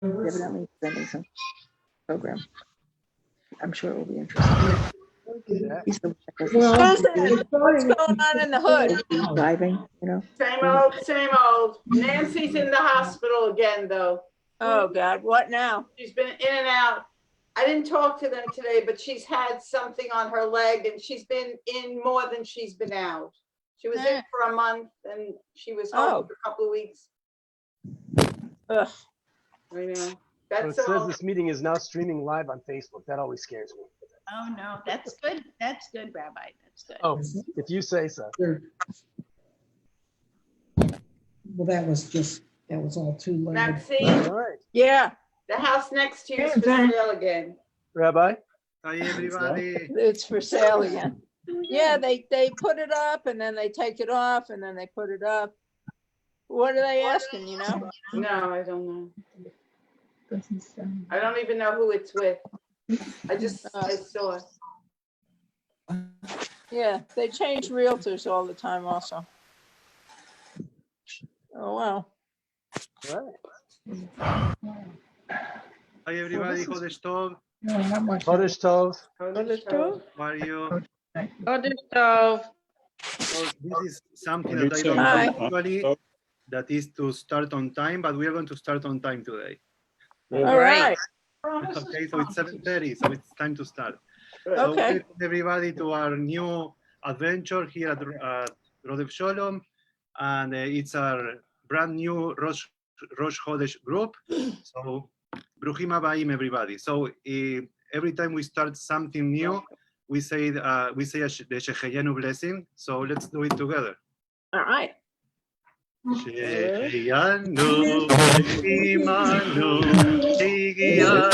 evidently presenting some program. I'm sure it will be interesting. He's the one that does Susan, what's going on in the hood? the driving, you know. Same old, same old. Nancy's in the hospital again, though. Oh, God, what now? She's been in and out. I didn't talk to them today, but she's had something on her leg and she's been in more than she's been out. She was in for a month and she was home for a couple of weeks. Ugh. I know. So That's it says all. this meeting is now streaming live on Facebook. That always scares me. Oh, no, that's good. That's good, Rabbi. That's good. Oh, if you say so. Well, that was all too late. Maxine, All right. Yeah, the house next to you is for sale again. Rabbi? Hi, everybody. it's for sale again. Yeah, they put it up and then they take it off and then they put it up. What are they asking, you know? No, I don't know. I don't even know who it's with. I saw it. Yeah, they change realtors all the time also. Oh, wow. All Hi, everybody. Chodesh Tov. right. Chodesh Tov. How are you? Chodesh Tov. So this is something that I don't Hi. know actually, that is to start on time, but we are going to start on time today. All right. Okay, so it's 7:30, so it's time to start. So Okay. welcome everybody to our new adventure here at Rodef Sholom, and it's our brand new Rosh Chodesh group. So Bruchim Habayim, everybody. So every time we start something new, we say the Shecheyanu blessing. So let's do it together. All right. Shecheyanu Imanu Shecheyanu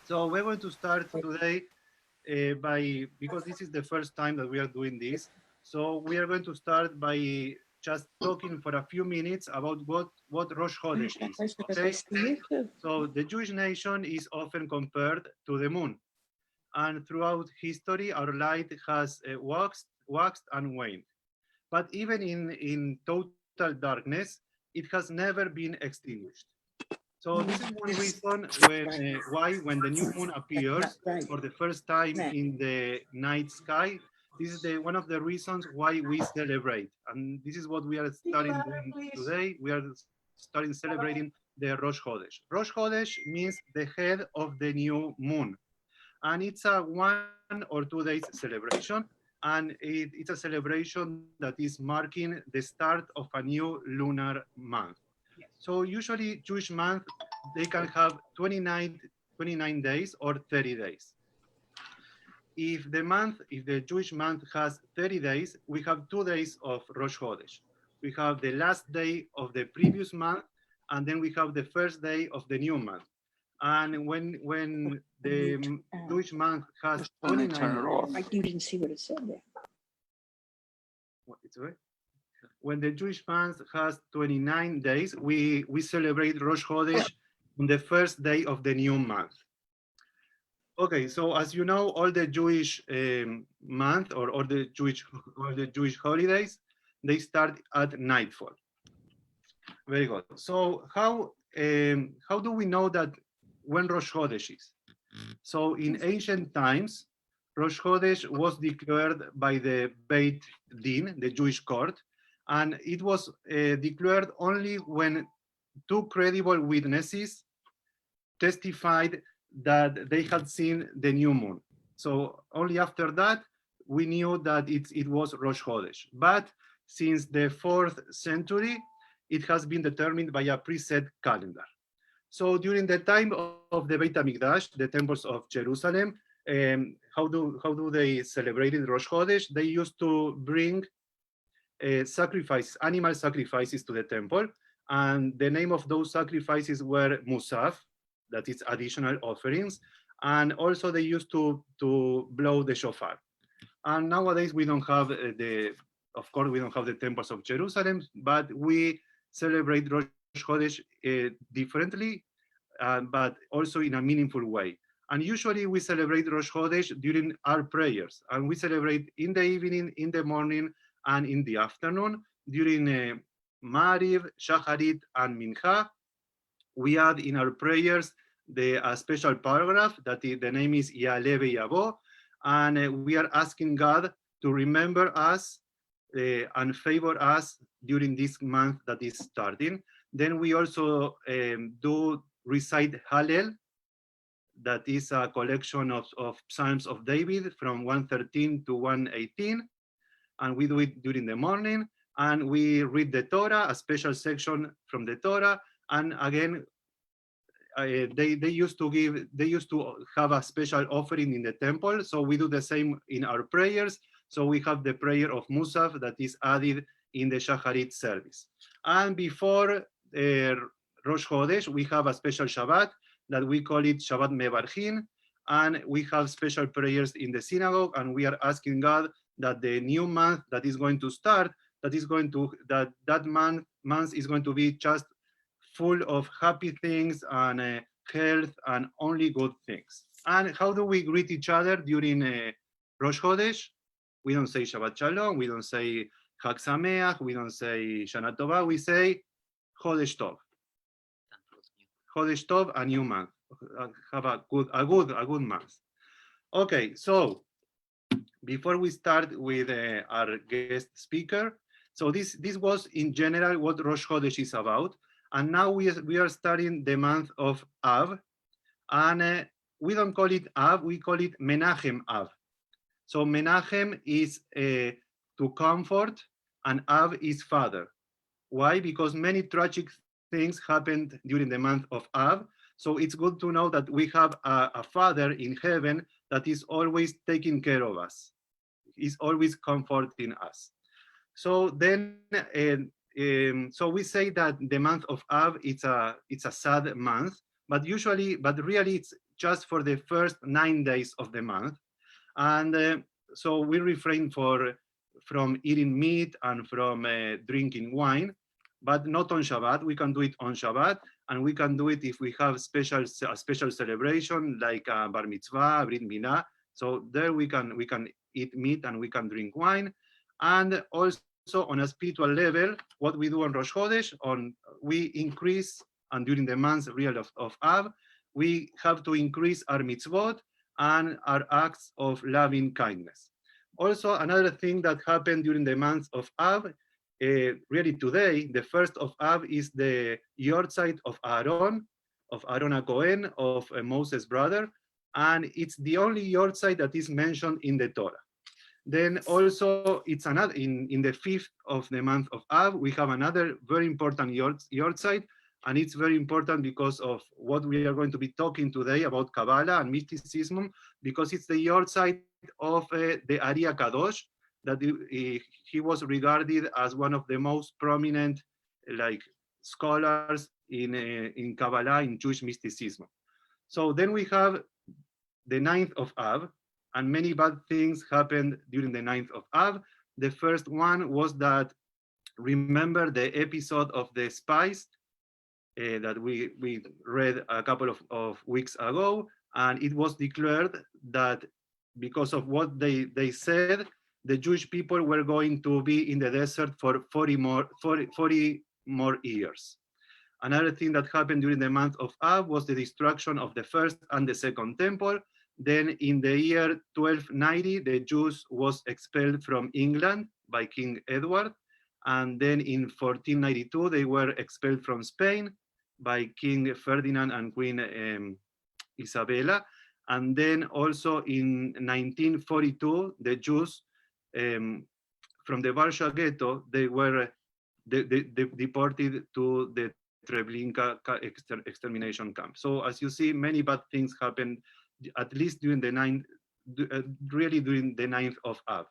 So we're going to start today because this is the first time that we are doing this. So we are going to start by just talking for a few minutes about what Rosh Chodesh is. Okay? So the Jewish nation is often compared to the moon. And throughout history, our light has waxed and waned. But even in total darkness, it has never been extinguished. So this is one reason why when the new moon appears for the first time in the night sky, this is one of the reasons why we celebrate. And this is what we are starting doing today. We are starting celebrating the Rosh Chodesh. Rosh Chodesh means the head of the new moon. And it's a 1 or 2 days celebration. And it's a celebration that is marking the start of a new lunar month. So usually Jewish month, they can have 29 days or 30 days. If the Jewish month has 30 days, we have 2 days of Rosh Chodesh. We have the last day of the previous month, and then we have the first day of the new month. And when the Jewish month has 29 days, You didn't see what it said there. it's right. When the Jewish month has 29 days, we celebrate Rosh Chodesh on the first day of the new month. Okay, so as you know, all the Jewish month or the Jewish holidays, they start at nightfall. Very good. So how do we know that when Rosh Chodesh is? So in ancient times, Rosh Chodesh was declared by the Beit Din, the Jewish court, and it was declared only when 2 credible witnesses testified that they had seen the new moon. So only after that, we knew that it was Rosh Chodesh. But since the 4th century, it has been determined by a preset calendar. So during the time of the Beit HaMikdash, the temples of Jerusalem, How do they celebrate it, Rosh Chodesh? They used to bring animal sacrifices to the temple, and the name of those sacrifices were musaf, that is additional offerings, and also they used to blow the shofar. And nowadays we don't have of course we don't have the temples of Jerusalem, but we celebrate Rosh Chodesh differently, but also in a meaningful way. And usually we celebrate Rosh Chodesh during our prayers, and we celebrate in the evening, in the morning, and in the afternoon during Mariv, Shacharit, and Mincha. We add in our prayers a special paragraph that the name is Ya'aleh V'Yavo, and we are asking God to remember us and favor us during this month that is starting. Then we also do recite Hallel, that is a collection of Psalms of David from 113 to 118, and we do it during the morning, and we read the Torah, a special section from the Torah, and again, they used to have a special offering in the temple, so we do the same in our prayers. So we have the prayer of Musaf that is added in the Shacharit service. And before Rosh Chodesh, we have a special Shabbat that we call it Shabbat Mevarchin, and we have special prayers in the synagogue, and we are asking God that the new month that is going to start, that month is going to be just full of happy things and health and only good things. And how do we greet each other during Rosh Chodesh? We don't say Shabbat Shalom, we don't say Chag Sameach, we don't say Shana Tova, we say Chodesh Tov. Chodesh Tov, a new month. Have a good month. Okay, so before we start with our guest speaker, so this was in general what Rosh Chodesh is about, and now we are starting the month of Av, and we don't call it Av, we call it Menachem Av. So Menachem is to comfort, and Av is father. Why? Because many tragic things happened during the month of Av. So it's good to know that we have a father in heaven that is always taking care of us. He's always comforting us. So then, so we say that the month of Av, it's a sad month, but really it's just for the first 9 days of the month. And so we refrain from eating meat and from drinking wine, but not on Shabbat. We can do it on Shabbat, and we can do it if we have a special celebration like Bar Mitzvah, Brit Milah. So there we can eat meat and we can drink wine. And also on a spiritual level, what we do on Rosh Chodesh, we increase, and during the months real of Av, we have to increase our mitzvot and our acts of loving kindness. Also, another thing that happened during the months of Av, really today, the 1st of Av is the Yortzeit of Aaron HaKohen, of Moses' brother, and it's the only Yortzeit that is mentioned in the Torah. Then also, it's another in the 5th of the month of Av, we have another very important Yortzeit, and it's very important because of what we are going to be talking today about Kabbalah and mysticism, because it's the Yortzeit of the Ari Kadosh, that he was regarded as one of the most prominent scholars in Kabbalah, in Jewish mysticism. So then we have the 9th of Av, and many bad things happened during the 9th of Av. The first one was that, remember the episode of the spies that we read a couple of weeks ago, and it was declared that because of what they said, the Jewish people were going to be in the desert for 40 more years. Another thing that happened during the month of Av was the destruction of the first and the second temple. Then in the year 1290, the Jews was expelled from England by King Edward. And then in 1492, they were expelled from Spain by King Ferdinand and Queen Isabella. And then also in 1942, the Jews from the Warsaw Ghetto, they were deported to the Treblinka extermination camp. So as you see, many bad things happened, at least during the really during the 9th of Av.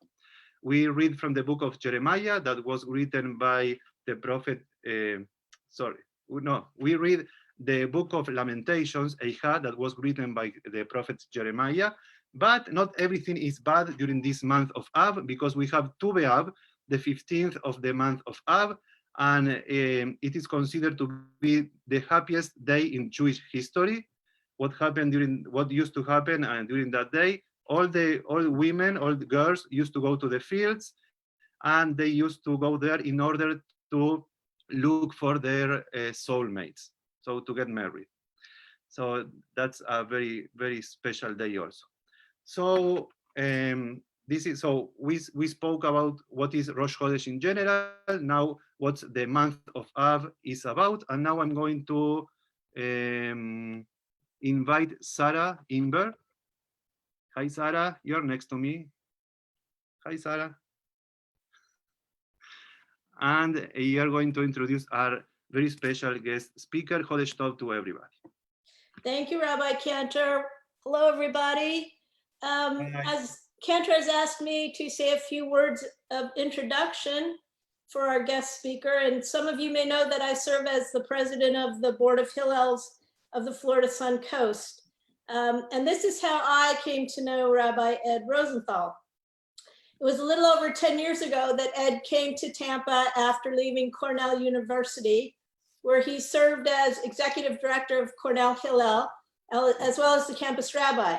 We read from the book of Jeremiah that was written by the prophet, we read the book of Lamentations, Eicha, that was written by the prophet Jeremiah, but not everything is bad during this month of Av, because we have Tu B'Av, the 15th of the month of Av, and it is considered to be the happiest day in Jewish history. What used to happen during that day, all the women, all the girls used to go to the fields, and they used to go there in order to look for their soulmates, so to get married. So that's a very, very special day also. So we spoke about what is Rosh Chodesh in general, now what the month of Av is about, and now I'm going to invite Sarah Imber. Hi, Sarah, you're next to me. Hi, Sarah. And you're going to introduce our very special guest speaker. Chodesh Tov to everybody. Thank you, Rabbi Cantor. Hello, everybody. As Cantor has asked me to say a few words of introduction for our guest speaker, and some of you may know that I serve as the president of the Board of Hillels of the Florida Sun Coast. And this is how I came to know Rabbi Ed Rosenthal. It was a little over 10 years ago that Ed came to Tampa after leaving Cornell University, where he served as executive director of Cornell Hillel, as well as the campus rabbi.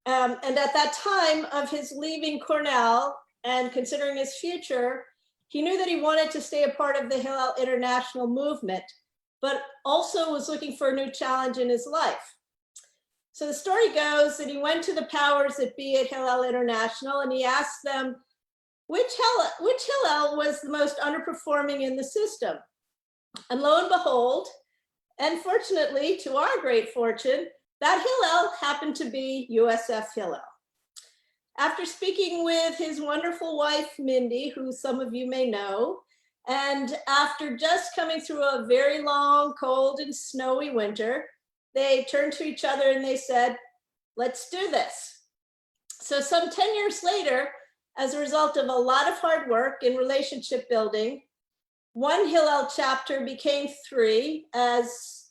And at that time of his leaving Cornell and considering his future, he knew that he wanted to stay a part of the Hillel International movement, but also was looking for a new challenge in his life. So the story goes that he went to the powers that be at Hillel International and he asked them which Hillel was the most underperforming in the system. And lo and behold, and fortunately, to our great fortune, that Hillel happened to be USF Hillel. After speaking with his wonderful wife, Mindy, who some of you may know, and after just coming through a very long, cold and snowy winter, they turned to each other and they said, let's do this. So some 10 years later, as a result of a lot of hard work in relationship building, one Hillel chapter became 3 as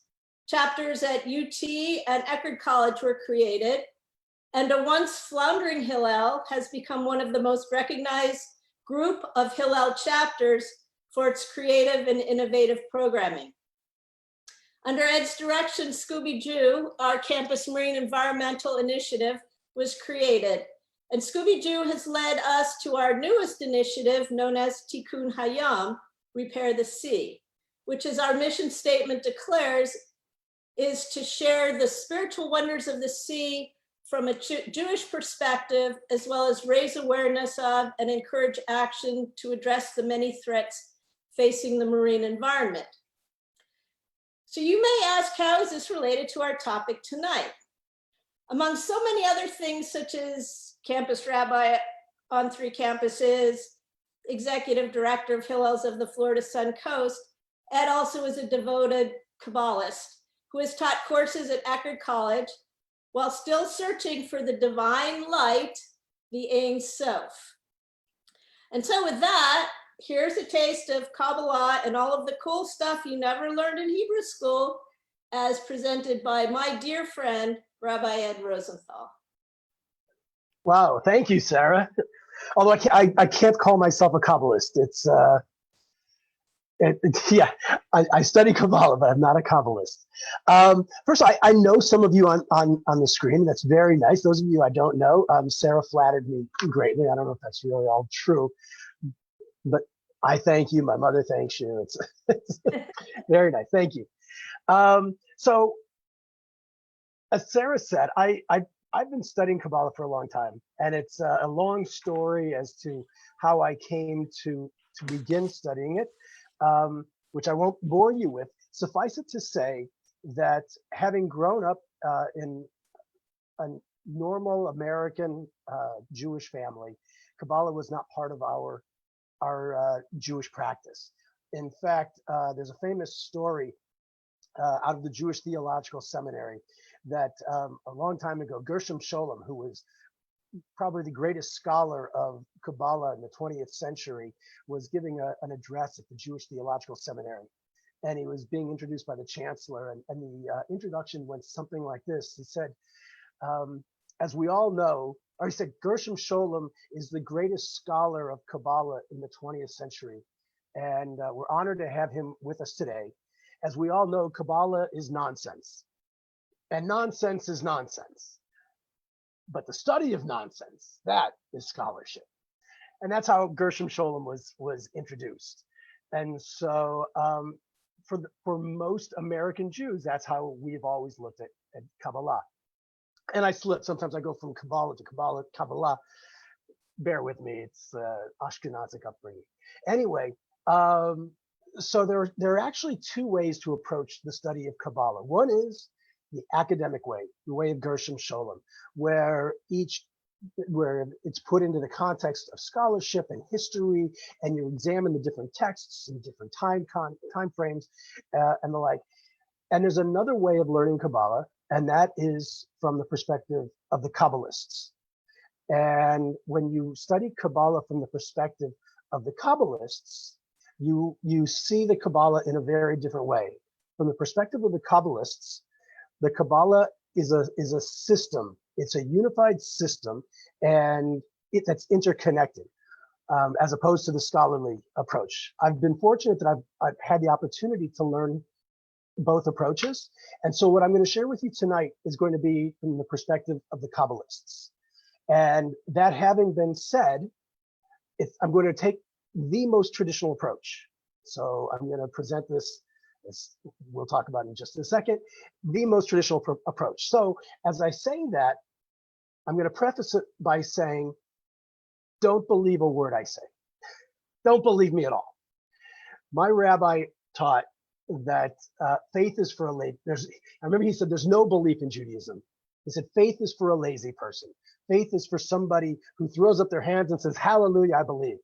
chapters at UT and Eckerd College were created. And a once floundering Hillel has become one of the most recognized group of Hillel chapters for its creative and innovative programming. Under Ed's direction, Scooby-Doo, our campus marine environmental initiative, was created. And Scooby-Doo has led us to our newest initiative known as Tikkun Hayam, Repair the Sea, which, as our mission statement declares, is to share the spiritual wonders of the sea from a Jewish perspective, as well as raise awareness of and encourage action to address the many threats facing the marine environment. So you may ask, how is this related to our topic tonight? Among so many other things, such as campus rabbi on 3 campuses, executive director of Hillels of the Florida Sun Coast, Ed also is a devoted Kabbalist who has taught courses at Eckerd College while still searching for the divine light, the Ein Sof. And so with that, here's a taste of Kabbalah and all of the cool stuff you never learned in Hebrew school, as presented by my dear friend, Rabbi Ed Rosenthal. Wow, thank you, Sarah. Although I can't call myself a Kabbalist. I study Kabbalah, but I'm not a Kabbalist. First, I know some of you on the screen. That's very nice. Those of you I don't know, Sarah flattered me greatly. I don't know if that's really all true, but I thank you. My mother thanks you. It's very nice. Thank you. So, as Sarah said, I've been studying Kabbalah for a long time, and it's a long story as to how I came to begin studying it, which I won't bore you with. Suffice it to say that having grown up in a normal American Jewish family, Kabbalah was not part of our Jewish practice. In fact, there's a famous story out of the Jewish Theological Seminary that a long time ago, Gershom Scholem, who was probably the greatest scholar of Kabbalah in the 20th century, was giving an address at the Jewish Theological Seminary. And he was being introduced by the chancellor. And the introduction went something like this. He said, as we all know, or he said, Gershom Scholem is the greatest scholar of Kabbalah in the 20th century. And we're honored to have him with us today. As we all know, Kabbalah is nonsense. And nonsense is nonsense. But the study of nonsense, that is scholarship. And that's how Gershom Scholem was introduced. And so for most American Jews, that's how we've always looked at Kabbalah. And I slip. Sometimes I go from Kabbalah to Kabbalah. Bear with me. It's Ashkenazic upbringing. Anyway, so there are actually two ways to approach the study of Kabbalah. One is the academic way, the way of Gershom Scholem, where it's put into the context of scholarship and history, and you examine the different texts and different time frames and the like. And there's another way of learning Kabbalah, and that is from the perspective of the Kabbalists. And when you study Kabbalah from the perspective of the Kabbalists, you see the Kabbalah in a very different way. From the perspective of the Kabbalists, the Kabbalah is a system. It's a unified system, and that's interconnected, as opposed to the scholarly approach. I've been fortunate that I've had the opportunity to learn both approaches. And so what I'm going to share with you tonight is going to be from the perspective of the Kabbalists. And that having been said, I'm going to take the most traditional approach. So I'm going to present this, as we'll talk about in just a second, the most traditional approach. So as I say that, I'm going to preface it by saying, don't believe a word I say. Don't believe me at all. My rabbi taught that faith is for a lazy. I remember he said there's no belief in Judaism. He said faith is for a lazy person. Faith is for somebody who throws up their hands and says, hallelujah, I believe.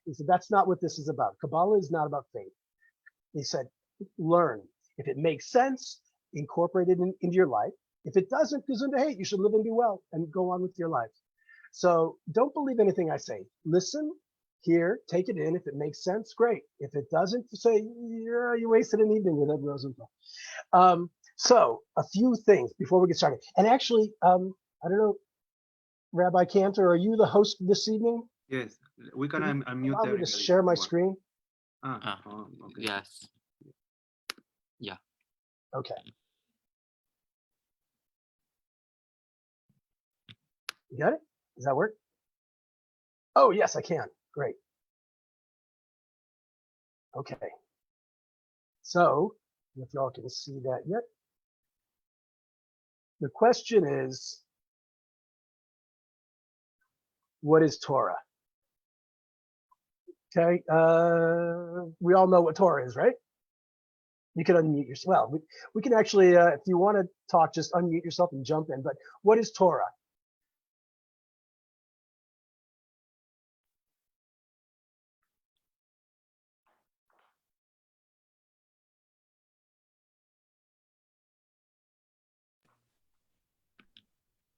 He said, that's not what this is about. Kabbalah is not about faith. He said, learn. If it makes sense, incorporate it into your life. If it doesn't, you should live and do well and go on with your life. So don't believe anything I say. Listen, hear, take it in. If it makes sense, great. If it doesn't, say, yeah, you wasted an evening with Ed Rosenthal. So a few things before we get started. And actually, I don't know, Rabbi Cantor, are you the host this evening? Yes, we can unmute Allow me to share my screen? Okay. Yes. Yeah. Okay. You got it? Does that work? Oh, yes, I can. Great. Okay. So, if y'all can see that yet. The question is, what is Torah? Okay, we all know what Torah is, right? You can unmute yourself. Well, we can actually, if you want to talk, just unmute yourself and jump in. But what is Torah?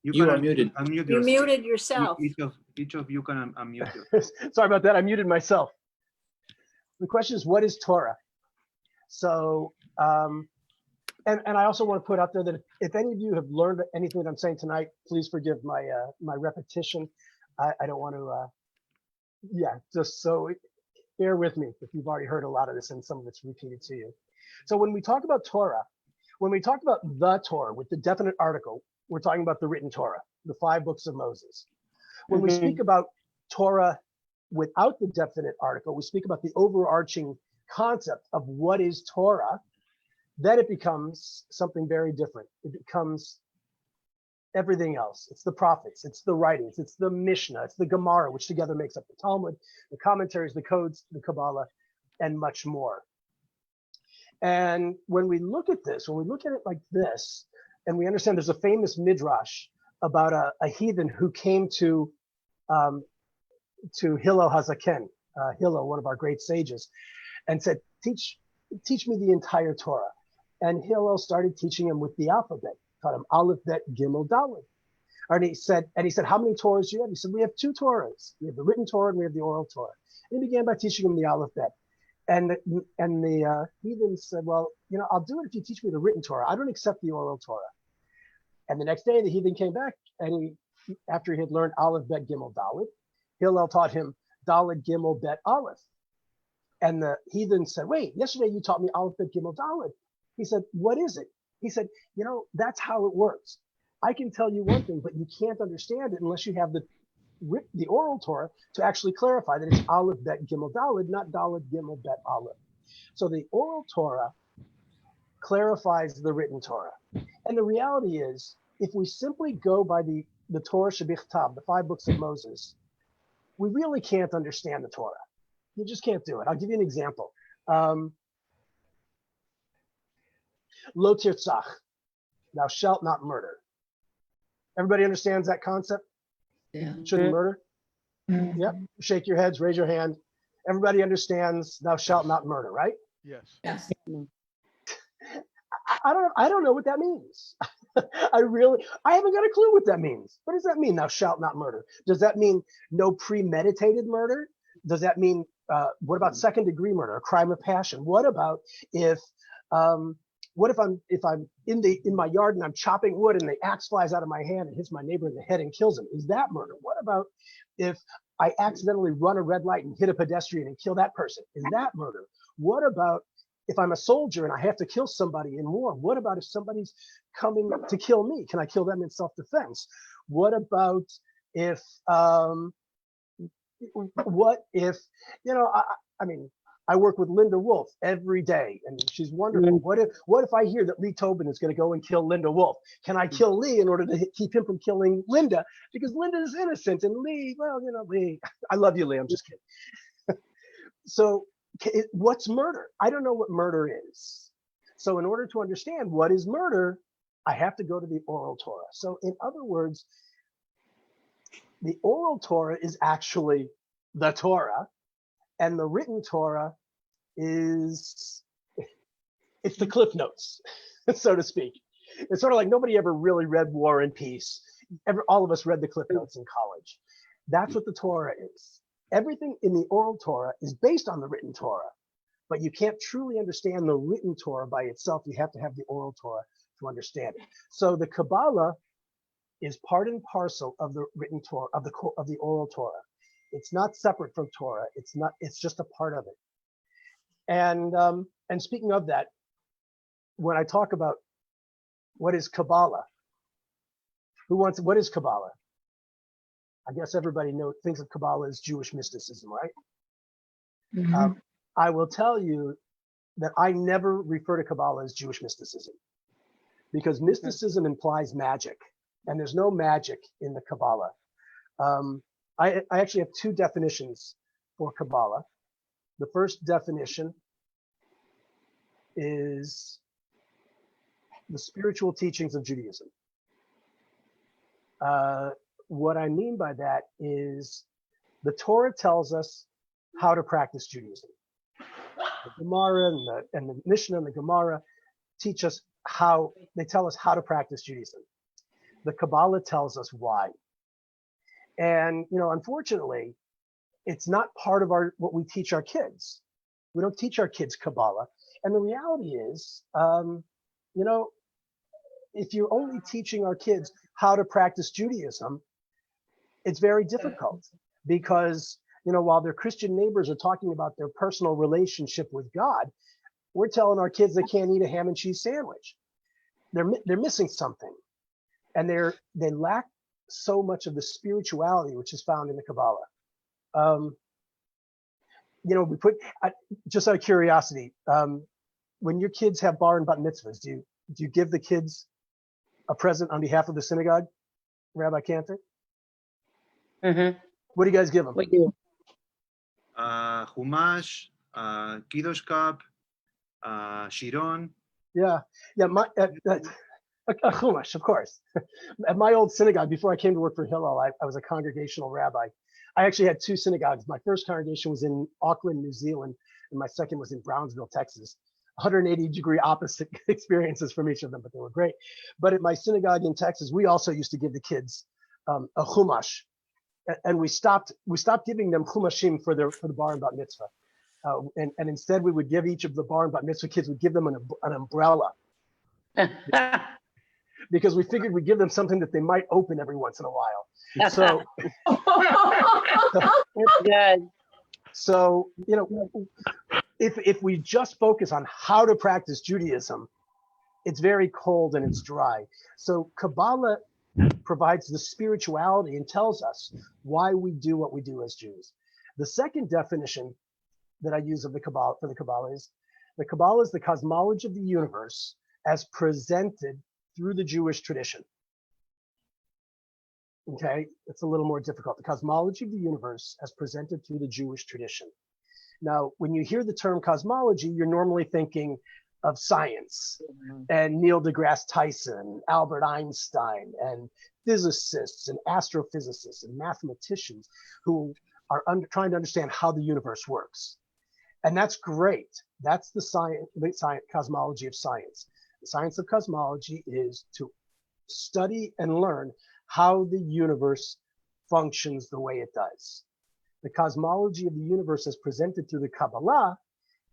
You are muted. Unmute You yourself. muted yourself. Each of you can unmute you. Sorry about that. I muted myself. The question is, what is Torah? So, and I also want to put out there that if any of you have learned anything that I'm saying tonight, please forgive my my repetition. I don't want to, just so bear with me if you've already heard a lot of this and some of it's repeated to you. So when we talk about Torah, when we talk about the Torah with the definite article, we're talking about the written Torah, the 5 books of Moses. When we speak about Torah without the definite article, we speak about the overarching concept of what is Torah, then it becomes something very different. It becomes everything else. It's the prophets, it's the writings, it's the Mishnah, it's the Gemara, which together makes up the Talmud, the commentaries, the codes, the Kabbalah, and much more. And when we look at this, when we look at it like this, and we understand there's a famous midrash about a heathen who came to Hillel Hazaken, Hillel, one of our great sages, and said, teach me the entire Torah. And Hillel started teaching him with the alphabet, taught him Aleph, Bet, Gimel, Dalet. And he said, how many Torahs do you have? He said, we have two Torahs. We have the written Torah and we have the oral Torah. And he began by teaching him the Aleph Bet. And the heathen said, well, I'll do it if you teach me the written Torah. I don't accept the oral Torah. And the next day, the heathen came back, and after he had learned Aleph, Bet, Gimel, Dalet, Hillel taught him Dalet, Gimel, Bet, Aleph. And the heathen said, wait, yesterday you taught me Aleph, Bet, Gimel, Dalet. He said, what is it? He said, that's how it works. I can tell you one thing, but you can't understand it unless you have the oral Torah to actually clarify that it's Aleph, Bet, Gimel, Dalet, not Dalet, Gimel, Bet, Aleph. So the oral Torah clarifies the written Torah. And the reality is, if we simply go by the Torah Shebichtav, the 5 books of Moses, we really can't understand the Torah. You just can't do it. I'll give you an example. Lo tirtzach, thou shalt not murder. Everybody understands that concept? Yeah. Shouldn't murder? Yep. Shake your heads, raise your hand. Everybody understands thou shalt not murder, right? Yes. Yes. I don't know what that means. I haven't got a clue what that means. What does that mean, thou shalt not murder? Does that mean no premeditated murder? Does that mean, what about second degree murder, a crime of passion? What about if I'm in my yard and I'm chopping wood and the axe flies out of my hand and hits my neighbor in the head and kills him? Is that murder? What about if I accidentally run a red light and hit a pedestrian and kill that person? Is that murder? What about if I'm a soldier and I have to kill somebody in war? What about if somebody's coming to kill me? Can I kill them in self-defense? What about if, I work with Linda Wolf every day and she's wonderful. What if I hear that Lee Tobin is going to go and kill Linda Wolf? Can I kill Lee in order to keep him from killing Linda? Because Linda is innocent and Lee, Lee, I love you, Lee, I'm just kidding. So what's murder? I don't know what murder is. So in order to understand what is murder, I have to go to the oral Torah. So in other words, the oral Torah is actually the Torah, and the written Torah it's the Cliff Notes, so to speak. It's sort of like nobody ever really read War and Peace. All of us read the Cliff Notes in college. That's what the Torah is. Everything in the oral Torah is based on the written Torah, but you can't truly understand the written Torah by itself. You have to have the oral Torah to understand it. So the Kabbalah is part and parcel of the written Torah, of the oral Torah. It's not separate from Torah. It's just a part of it. And speaking of that, when I talk about what is Kabbalah, what is Kabbalah? I guess everybody thinks of Kabbalah as Jewish mysticism, right? Mhm. I will tell you that I never refer to Kabbalah as Jewish mysticism, because mysticism implies magic, and there's no magic in the Kabbalah. I actually have 2 definitions for Kabbalah. The first definition is the spiritual teachings of Judaism. What I mean by that is the Torah tells us how to practice Judaism. The Gemara and the Mishnah and the Gemara teach us they tell us how to practice Judaism. The Kabbalah tells us why. And, unfortunately, it's not part of what we teach our kids. We don't teach our kids Kabbalah. And the reality is, if you're only teaching our kids how to practice Judaism, it's very difficult because, while their Christian neighbors are talking about their personal relationship with God, we're telling our kids they can't eat a ham and cheese sandwich. They're missing something, and they lack so much of the spirituality which is found in the Kabbalah. Just out of curiosity, when your kids have bar and bat mitzvahs, do you give the kids a present on behalf of the synagogue, Rabbi Cantor? Mm-hmm. What do you guys give them? We do. Chumash, Kiddush cup, Shiron. Yeah. A Chumash, of course. At my old synagogue, before I came to work for Hillel, I was a congregational rabbi. I actually had 2 synagogues. My first congregation was in Auckland, New Zealand, and my second was in Brownsville, Texas. 180-degree opposite experiences from each of them, but they were great. But at my synagogue in Texas, we also used to give the kids a chumash, and we stopped giving them chumashim for the bar and bat mitzvah, and instead we would give each of the bar and bat mitzvah kids, would give them an umbrella, because we figured we'd give them something that they might open every once in a while. So, Good. so if we just focus on how to practice Judaism, it's very cold and it's dry. So Kabbalah provides the spirituality and tells us why we do what we do as Jews. The second definition that I use of the Kabbalah is the Kabbalah is the cosmology of the universe as presented through the Jewish tradition. Okay, it's a little more difficult. The cosmology of the universe as presented through the Jewish tradition. Now, when you hear the term cosmology, you're normally thinking of science and Neil deGrasse Tyson, Albert Einstein, and physicists and astrophysicists and mathematicians who are trying to understand how the universe works. And that's great. That's the science cosmology of science. The science of cosmology is to study and learn how the universe functions the way it does. The cosmology of the universe as presented through the Kabbalah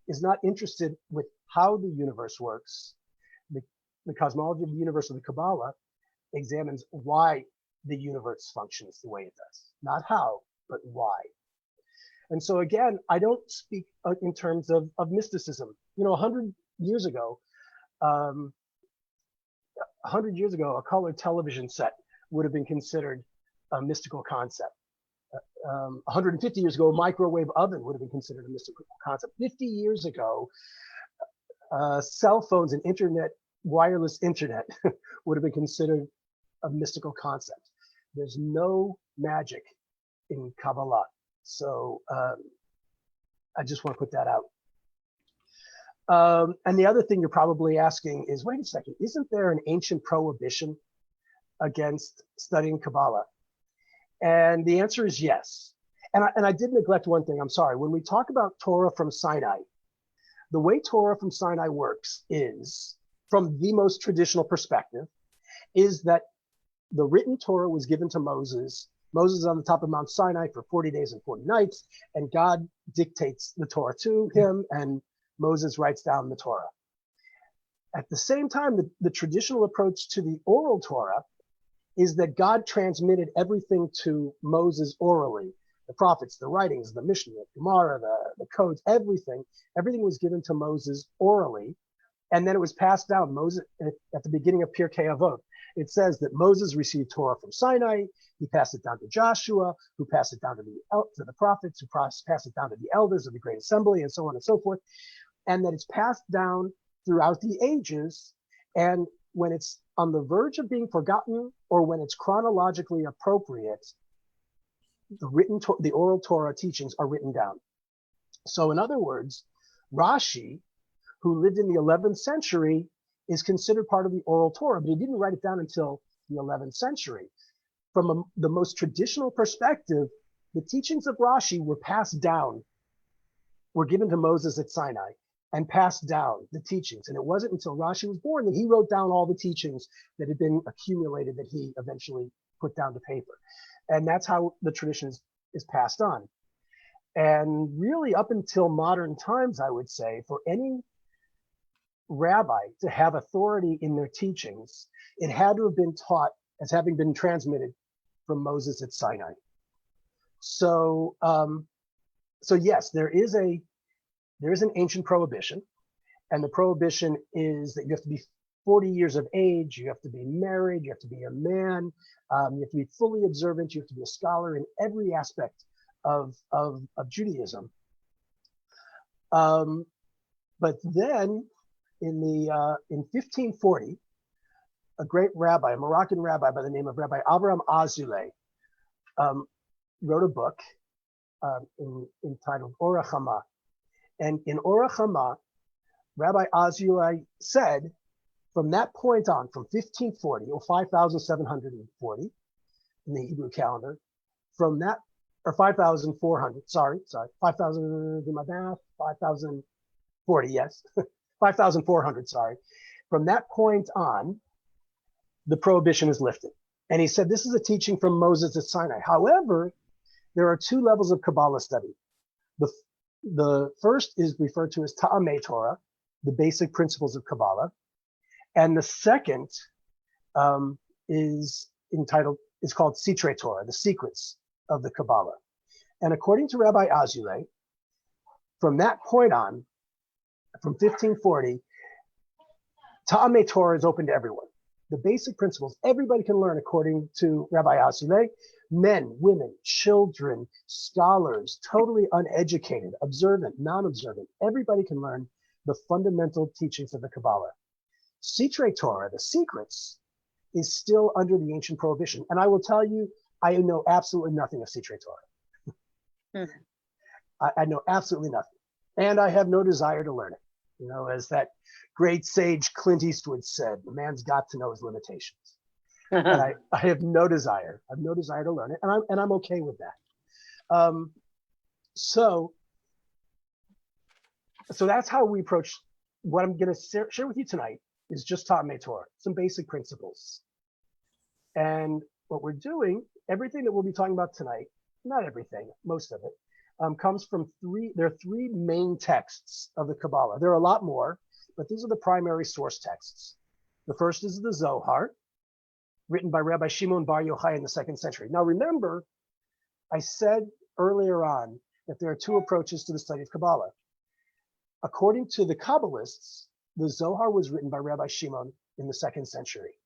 is not interested with how the universe works. The cosmology of the universe of the Kabbalah examines why the universe functions the way it does. Not how, but why. And so again, I don't speak in terms of mysticism. 100 years ago, a colored television set would have been considered a mystical concept. 150 years ago, a microwave oven would have been considered a mystical concept. 50 years ago, cell phones and wireless internet would have been considered a mystical concept. There's no magic in Kabbalah. So I just want to put that out. And the other thing you're probably asking is, wait a second, isn't there an ancient prohibition against studying Kabbalah? And the answer is yes. And I did neglect one thing, I'm sorry. When we talk about Torah from Sinai, the way Torah from Sinai works is, from the most traditional perspective, is that the written Torah was given to Moses. Moses is on the top of Mount Sinai for 40 days and 40 nights, and God dictates the Torah to him, and Moses writes down the Torah. At the same time, the traditional approach to the oral Torah is that God transmitted everything to Moses orally. The prophets, the writings, the Mishnah, the Gemara, the codes, everything was given to Moses orally. And then it was passed down. Moses, at the beginning of Pirkei Avot, it says that Moses received Torah from Sinai. He passed it down to Joshua, who passed it down to the prophets, who passed it down to the elders of the Great Assembly, and so on and so forth. And that it's passed down throughout the ages. And when it's on the verge of being forgotten, or when it's chronologically appropriate, the oral Torah teachings are written down. So in other words, Rashi, who lived in the 11th century, is considered part of the oral Torah, but he didn't write it down until the 11th century. From the most traditional perspective, the teachings of Rashi were passed down, were given to Moses at Sinai, and passed down the teachings. And it wasn't until Rashi was born that he wrote down all the teachings that had been accumulated that he eventually put down to paper. And that's how the tradition is passed on. And really up until modern times, I would say, for any rabbi to have authority in their teachings, it had to have been taught as having been transmitted from Moses at Sinai. So, so yes, there is an ancient prohibition, and the prohibition is that you have to be 40 years of age, you have to be married, you have to be a man, you have to be fully observant, you have to be a scholar in every aspect of Judaism. But then in 1540, a great rabbi, a Moroccan rabbi by the name of Rabbi Avraham Azulay, wrote a book entitled Orach Hama. And in Orach Hama, Rabbi Azulay said, from that point on, from 1540, or 5,740 in the Hebrew calendar, from that, or 5,400, sorry, 5,000, do my math, 5,040, yes, 5,400, sorry. From that point on, the prohibition is lifted. And he said, this is a teaching from Moses at Sinai. However, there are two levels of Kabbalah study. The first is referred to as Ta'amei Torah, the basic principles of Kabbalah. And the second is called Sitre Torah, the secrets of the Kabbalah. And according to Rabbi Azulay, from that point on, from 1540, Ta'amei Torah is open to everyone. The basic principles, everybody can learn according to Rabbi Azulay. Men, women, children, scholars, totally uneducated, observant, non-observant, everybody can learn the fundamental teachings of the Kabbalah. Sitre Torah, the secrets, is still under the ancient prohibition. And I will tell you, I know absolutely nothing of Sitre Torah. I know absolutely nothing. And I have no desire to learn it. You know, as that great sage Clint Eastwood said, the man's got to know his limitations. And I have no desire. I have no desire to learn it. And I'm okay with that. So that's how we approach what I'm going to share with you tonight is just Ta'amei Torah, some basic principles. And what we're doing, everything that we'll be talking about tonight, not everything, most of it, comes from there are three main texts of the Kabbalah. There are a lot more, but these are the primary source texts. The first is the Zohar, written by Rabbi Shimon Bar Yochai in the 2nd century. Now remember, I said earlier on that there are two approaches to the study of Kabbalah. According to the Kabbalists, the Zohar was written by Rabbi Shimon in the 2nd century.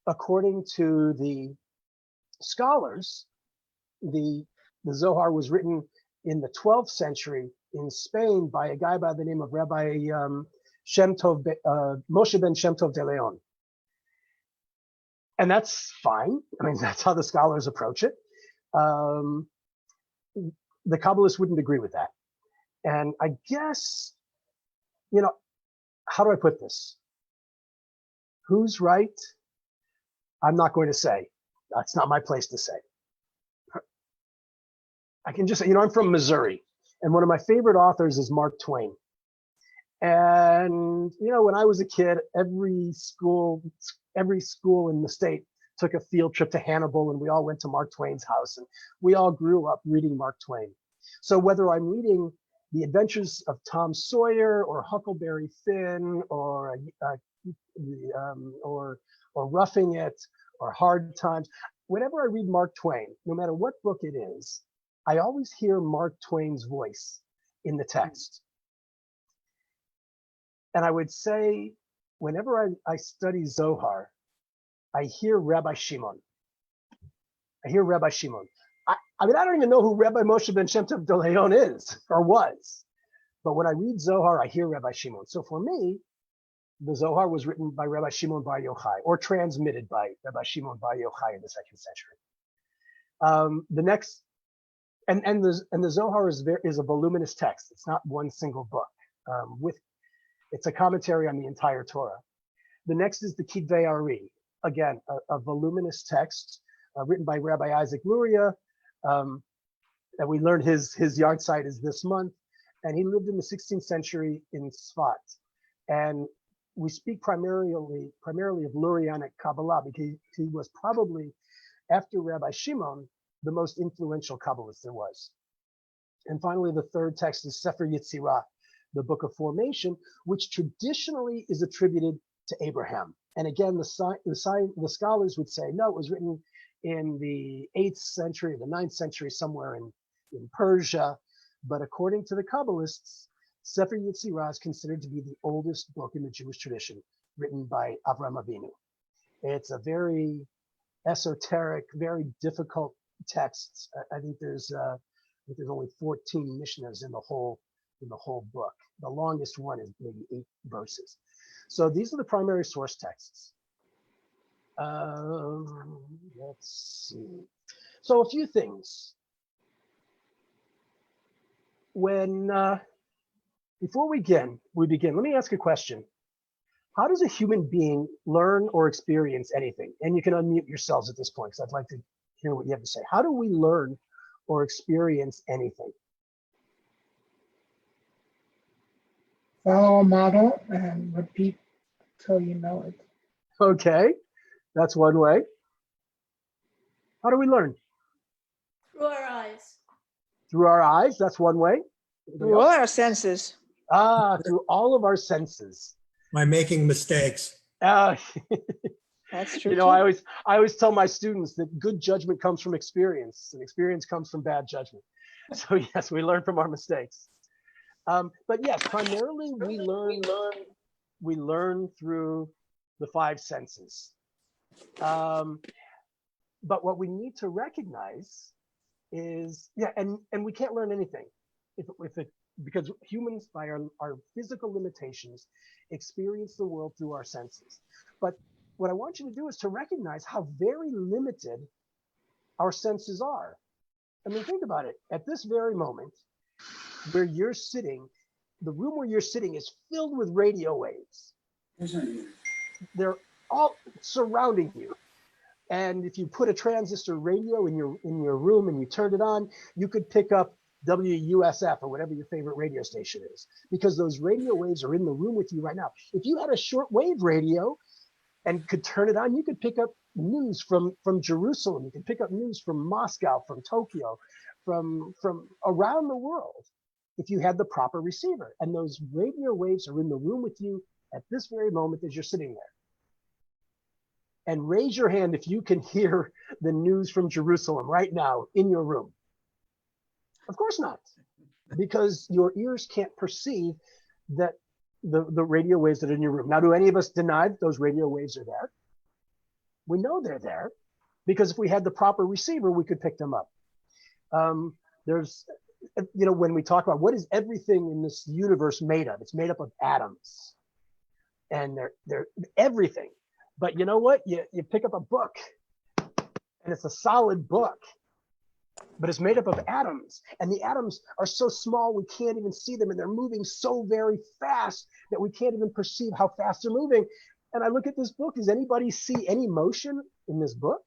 According to the scholars, the Zohar was written in the 12th century in Spain by a guy by the name of Rabbi Moshe ben Shem Tov de Leon. And that's fine. I mean, that's how the scholars approach it. The Kabbalists wouldn't agree with that. And I guess, you know, how do I put this? Who's right? I'm not going to say. That's not my place to say. I can just say, you know, I'm from Missouri, and one of my favorite authors is Mark Twain. And, you know, when I was a kid, every school in the state took a field trip to Hannibal, and we all went to Mark Twain's house, and we all grew up reading Mark Twain. So whether I'm reading The Adventures of Tom Sawyer or Huckleberry Finn or Roughing It or Hard Times, whenever I read Mark Twain, no matter what book it is, I always hear Mark Twain's voice in the text. And I would say, whenever I study Zohar, I hear Rabbi Shimon. I mean, I don't even know who Rabbi Moshe ben Shem Tov de Leon is or was. But when I read Zohar, I hear Rabbi Shimon. So for me, the Zohar was written by Rabbi Shimon Bar Yochai or transmitted by Rabbi Shimon Bar Yochai in the 2nd century. The next, and the Zohar is a voluminous text. It's not one single book. It's a commentary on the entire Torah. The next is the Kidvei Ari, again, a voluminous text written by Rabbi Isaac Luria. And we learned his yard site is this month. And he lived in the 16th century in Sfat. And we speak primarily of Lurianic Kabbalah because he was probably, after Rabbi Shimon, the most influential Kabbalist there was. And finally, the third text is Sefer Yetzirah, the Book of Formation, which traditionally is attributed to Abraham. And again, the scholars would say, no, it was written in the 8th century, the 9th century, somewhere in Persia. But according to the Kabbalists, Sefer Yetzirah is considered to be the oldest book in the Jewish tradition, written by Avraham Avinu. It's a very esoteric, very difficult text. I think there's only 14 Mishnahs in the whole book. The longest one is maybe 8 verses. So these are the primary source texts. Let's see. So a few things. Before we begin, let me ask a question. How does a human being learn or experience anything? And you can unmute yourselves at this point, because I'd like to hear what you have to say. How do we learn or experience anything? Follow a model and repeat till you know it. Okay, that's one way. How do we learn? Through our eyes. Through our eyes, that's one way. Anybody Through all else? our senses. Through all of our senses. By making mistakes. That's true. You know, I always tell my students that good judgment comes from experience, and experience comes from bad judgment. So yes, we learn from our mistakes. But yes, primarily we learn through the five senses. But what we need to recognize is, and we can't learn anything because humans, by our physical limitations, experience the world through our senses. But what I want you to do is to recognize how very limited our senses are. I mean, think about it. At this very moment, where you're sitting, the room where you're sitting is filled with radio waves. They're all surrounding you. And if you put a transistor radio in your room and you turned it on, you could pick up WUSF or whatever your favorite radio station is, because those radio waves are in the room with you right now. If you had a shortwave radio and could turn it on, you could pick up news from Jerusalem. You could pick up news from Moscow, from Tokyo, from around the world, if you had the proper receiver. And those radio waves are in the room with you at this very moment as you're sitting there. And raise your hand if you can hear the news from Jerusalem right now in your room. Of course not, because your ears can't perceive that the radio waves that are in your room. Now, do any of us deny that those radio waves are there? We know they're there, because if we had the proper receiver, we could pick them up. There's, you know, when we talk about what is everything in this universe made of, it's made up of atoms, and they're everything. But you know what? You pick up a book, and it's a solid book, but it's made up of atoms. And the atoms are so small we can't even see them, and they're moving so very fast that we can't even perceive how fast they're moving. And I look at this book. Does anybody see any motion in this book?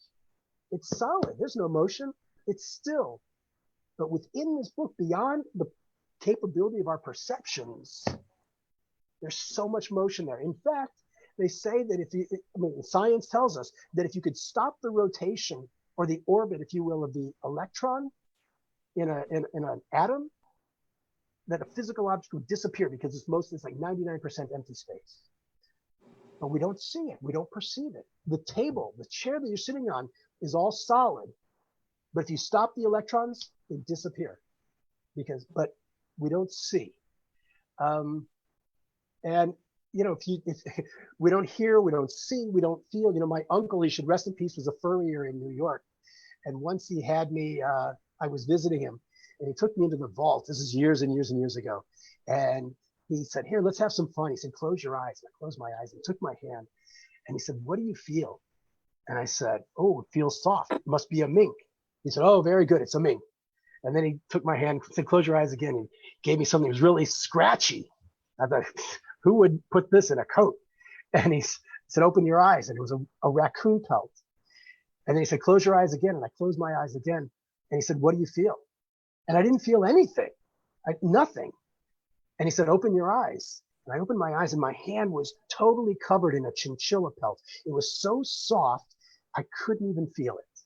It's solid. There's no motion. It's still. But within this book, beyond the capability of our perceptions, there's so much motion there. In fact, they say that science tells us that if you could stop the rotation or the orbit, if you will, of the electron in an atom, that a physical object would disappear, because it's like 99% empty space. But we don't see it. We don't perceive it. The table, the chair that you're sitting on is all solid. But if you stop the electrons, they disappear, but we don't see. And you know, if we don't hear, we don't see, we don't feel. You know, my uncle, he should rest in peace, was a furrier in New York. And once he had me, I was visiting him, and he took me into the vault. This is years and years and years ago. And he said, "Here, let's have some fun." He said, "Close your eyes." And I closed my eyes, and he took my hand, and he said, "What do you feel?" And I said, "Oh, it feels soft. It must be a mink." He said, "Oh, very good. It's a mink." And then he took my hand, said, "Close your eyes again." He gave me something that was really scratchy. I thought, who would put this in a coat? And he said, "Open your eyes." And it was a raccoon pelt. And then he said, "Close your eyes again." And I closed my eyes again. And he said, "What do you feel?" And I didn't feel anything, nothing. And he said, "Open your eyes." And I opened my eyes, and my hand was totally covered in a chinchilla pelt. It was so soft, I couldn't even feel it.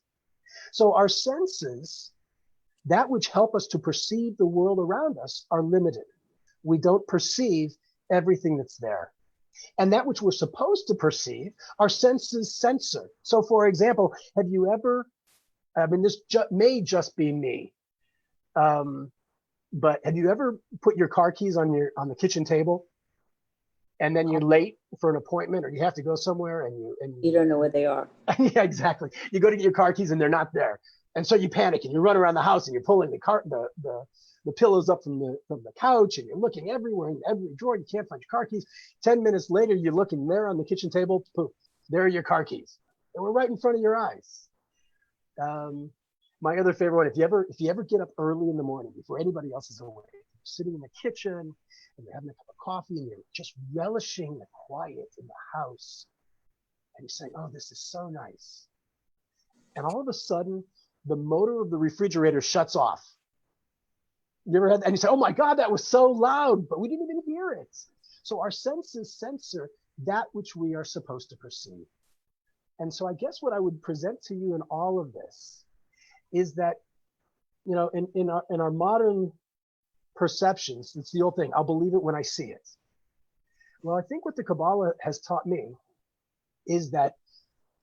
So our senses, that which help us to perceive the world around us, are limited. We don't perceive everything that's there. And that which we're supposed to perceive, our senses censor. So for example, have you ever, I mean, this may just be me, but have you ever put your car keys on the kitchen table, and then you're late for an appointment, or you have to go somewhere, and you don't know where they are? Yeah, exactly. You go to get your car keys and they're not there. And so you panic and you run around the house and you're pulling the pillows up from the couch, and you're looking everywhere in every drawer. You can't find your car keys. 10 minutes later, you're looking there on the kitchen table. Poof, there are your car keys. They were right in front of your eyes. My other favorite one, if you ever get up early in the morning before anybody else is awake, you're sitting in the kitchen and you're having a cup of coffee and you're just relishing the quiet in the house, and you're saying, "Oh, this is so nice." And all of a sudden, the motor of the refrigerator shuts off. You ever had, and you say, "Oh my God, that was so loud," but we didn't even hear it. So our senses censor that which we are supposed to perceive. And so I guess what I would present to you in all of this is that, you know, in our modern perceptions, it's the old thing, I'll believe it when I see it. Well, I think what the Kabbalah has taught me is that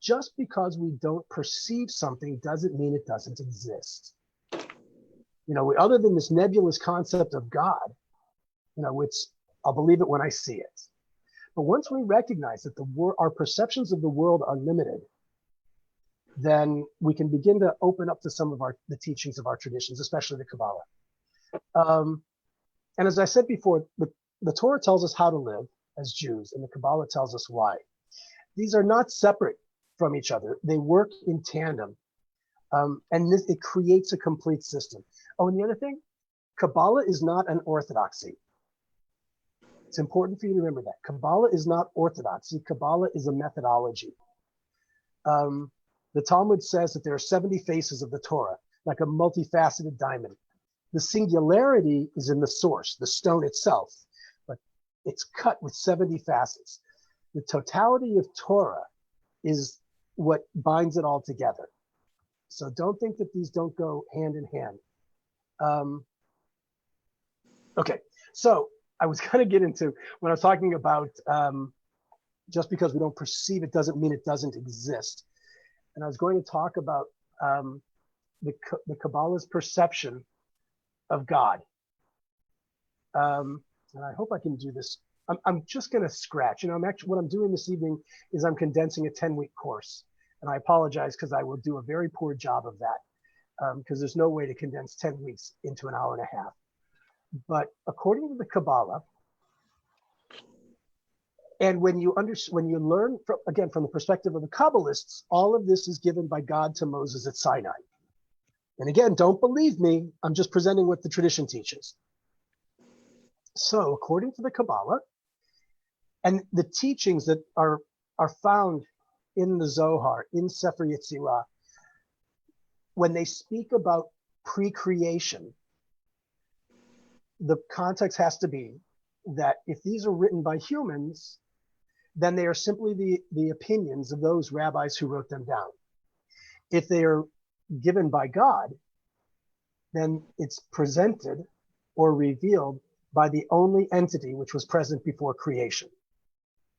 just because we don't perceive something doesn't mean it doesn't exist. You know, other than this nebulous concept of God, you know, which I'll believe it when I see it. But once we recognize that our perceptions of the world are limited, then we can begin to open up to some of the teachings of our traditions, especially the Kabbalah. And as I said before, the Torah tells us how to live as Jews, and the Kabbalah tells us why. These are not separate from each other. They work in tandem. And it creates a complete system. Oh, and the other thing, Kabbalah is not an orthodoxy. It's important for you to remember that. Kabbalah is not orthodoxy. Kabbalah is a methodology. The Talmud says that there are 70 faces of the Torah, like a multifaceted diamond. The singularity is in the source, the stone itself, but it's cut with 70 facets. The totality of Torah is what binds it all together. So don't think that these don't go hand in hand. Okay, so I was going to get into, when I was talking about just because we don't perceive it doesn't mean it doesn't exist. And I was going to talk about the Kabbalah's perception of God. And I hope I can do this. I'm just going to scratch. You know, what I'm doing this evening is I'm condensing a 10-week course. And I apologize because I will do a very poor job of that because there's no way to condense 10 weeks into an hour and a half. But according to the Kabbalah, and when you learn, from the perspective of the Kabbalists, all of this is given by God to Moses at Sinai. And again, don't believe me, I'm just presenting what the tradition teaches. So according to the Kabbalah, and the teachings that are found in the Zohar, in Sefer Yetzirah, when they speak about pre-creation, the context has to be that if these are written by humans, then they are simply the opinions of those rabbis who wrote them down. If they are given by God, then it's presented or revealed by the only entity which was present before creation.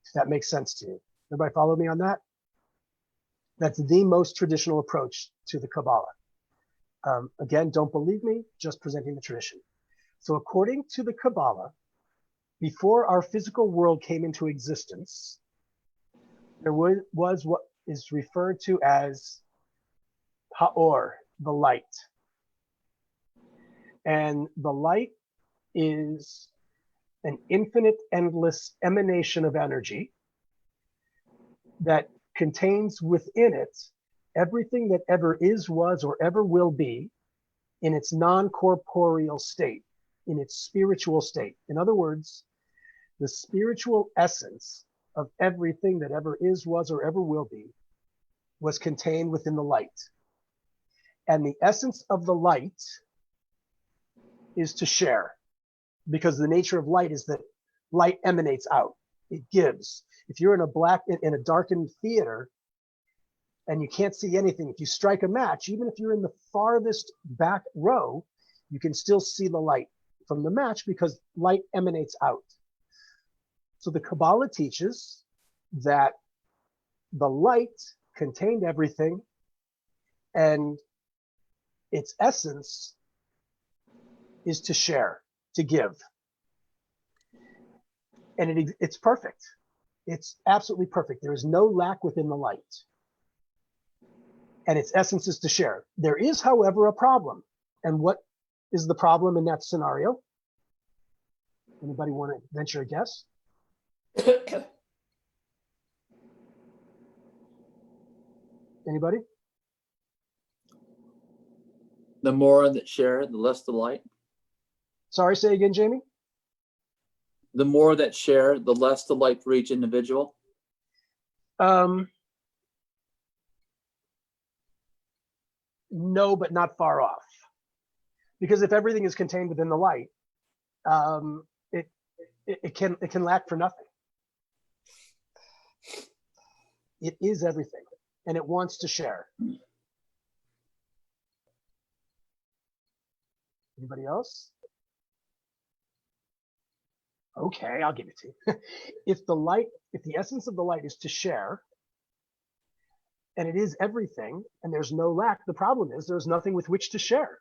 If that makes sense to you. Everybody follow me on that? That's the most traditional approach to the Kabbalah. Again, don't believe me, just presenting the tradition. So according to the Kabbalah, before our physical world came into existence, there was what is referred to as Ha'or, the light. And the light is an infinite, endless emanation of energy that contains within it everything that ever is, was, or ever will be in its non-corporeal state, in its spiritual state. In other words, the spiritual essence of everything that ever is, was, or ever will be was contained within the light. And the essence of the light is to share, because the nature of light is that light emanates out. It gives. If you're in a darkened theater and you can't see anything, if you strike a match, even if you're in the farthest back row, you can still see the light from the match because light emanates out. So the Kabbalah teaches that the light contained everything and its essence is to share, to give. And it's perfect. It's absolutely perfect. There is no lack within the light. And its essence is to share. There is, however, a problem. And what is the problem in that scenario? Anybody want to venture a guess? Anybody? The more that share, the less the light. Sorry, say again, Jamie? The more that share, the less the light for each individual. No, but not far off. Because if everything is contained within the light, it can lack for nothing. It is everything, and it wants to share. Anybody else? Okay, I'll give it to you. If the essence of the light is to share, and it is everything, and there's no lack, the problem is there's nothing with which to share.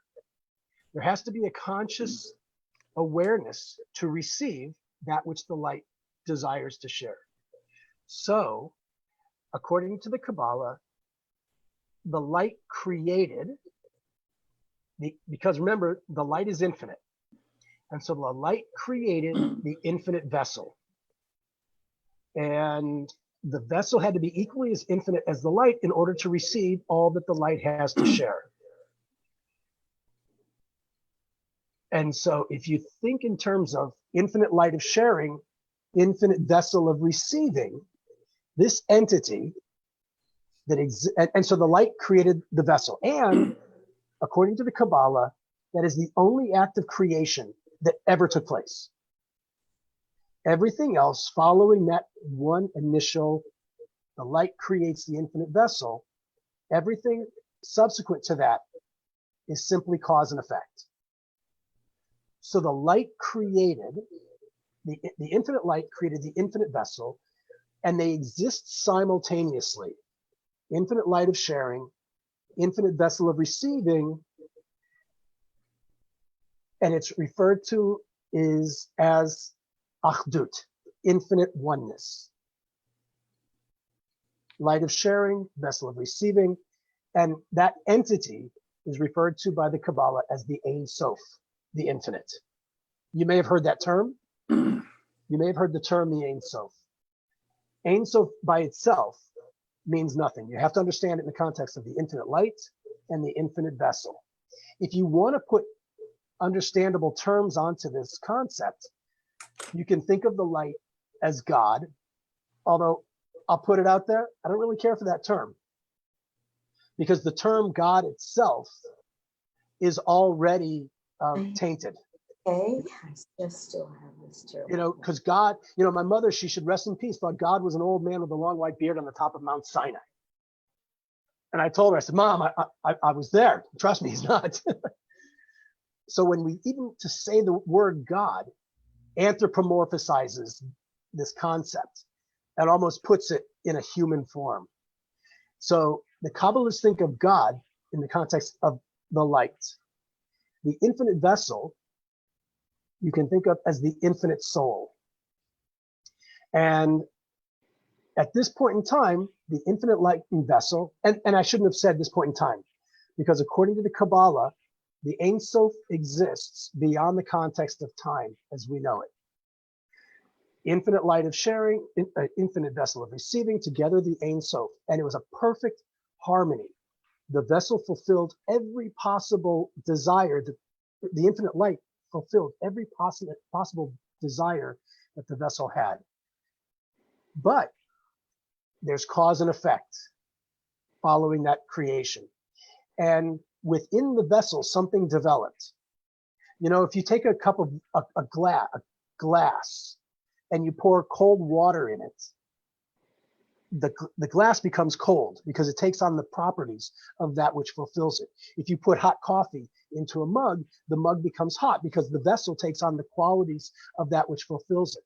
There has to be a conscious awareness to receive that which the light desires to share. So, according to the Kabbalah, the light created, because remember, the light is infinite. And so the light created the infinite vessel. And the vessel had to be equally as infinite as the light in order to receive all that the light has to share. And so if you think in terms of infinite light of sharing, infinite vessel of receiving, this entity that exists, and so the light created the vessel. And according to the Kabbalah, that is the only act of creation that ever took place. Everything else following that one initial, the light creates the infinite vessel, everything subsequent to that is simply cause and effect. So the light created, the infinite light created the infinite vessel, and they exist simultaneously. Infinite light of sharing, infinite vessel of receiving, and it's referred to as achdut, infinite oneness. Light of sharing, vessel of receiving, and that entity is referred to by the Kabbalah as the Ein Sof, the infinite. You may have heard that term. You may have heard the term the Ein Sof. Ein Sof by itself means nothing. You have to understand it in the context of the infinite light and the infinite vessel. If you want to put understandable terms onto this concept, you can think of the light as God, although I'll put it out there, I don't really care for that term, because the term God itself is already tainted. Okay, I just still have this terrible. You know, because God, you know, my mother, she should rest in peace, thought God was an old man with a long white beard on the top of Mount Sinai. And I told her, I said, Mom, I was there. Trust me, he's not. So when we, even to say the word God, anthropomorphizes this concept and almost puts it in a human form. So the Kabbalists think of God in the context of the light. The infinite vessel you can think of as the infinite soul. And at this point in time, the infinite light vessel, and I shouldn't have said this point in time, because according to the Kabbalah, the Ein Sof exists beyond the context of time as we know it. Infinite light of sharing, infinite vessel of receiving, together the Ein Sof. And it was a perfect harmony. The vessel fulfilled every possible desire, the infinite light fulfilled every possible desire that the vessel had. But there's cause and effect following that creation. And within the vessel, something developed. You know, if you take a cup of a glass and you pour cold water in it, the glass becomes cold because it takes on the properties of that which fulfills it. If you put hot coffee into a mug, the mug becomes hot because the vessel takes on the qualities of that which fulfills it.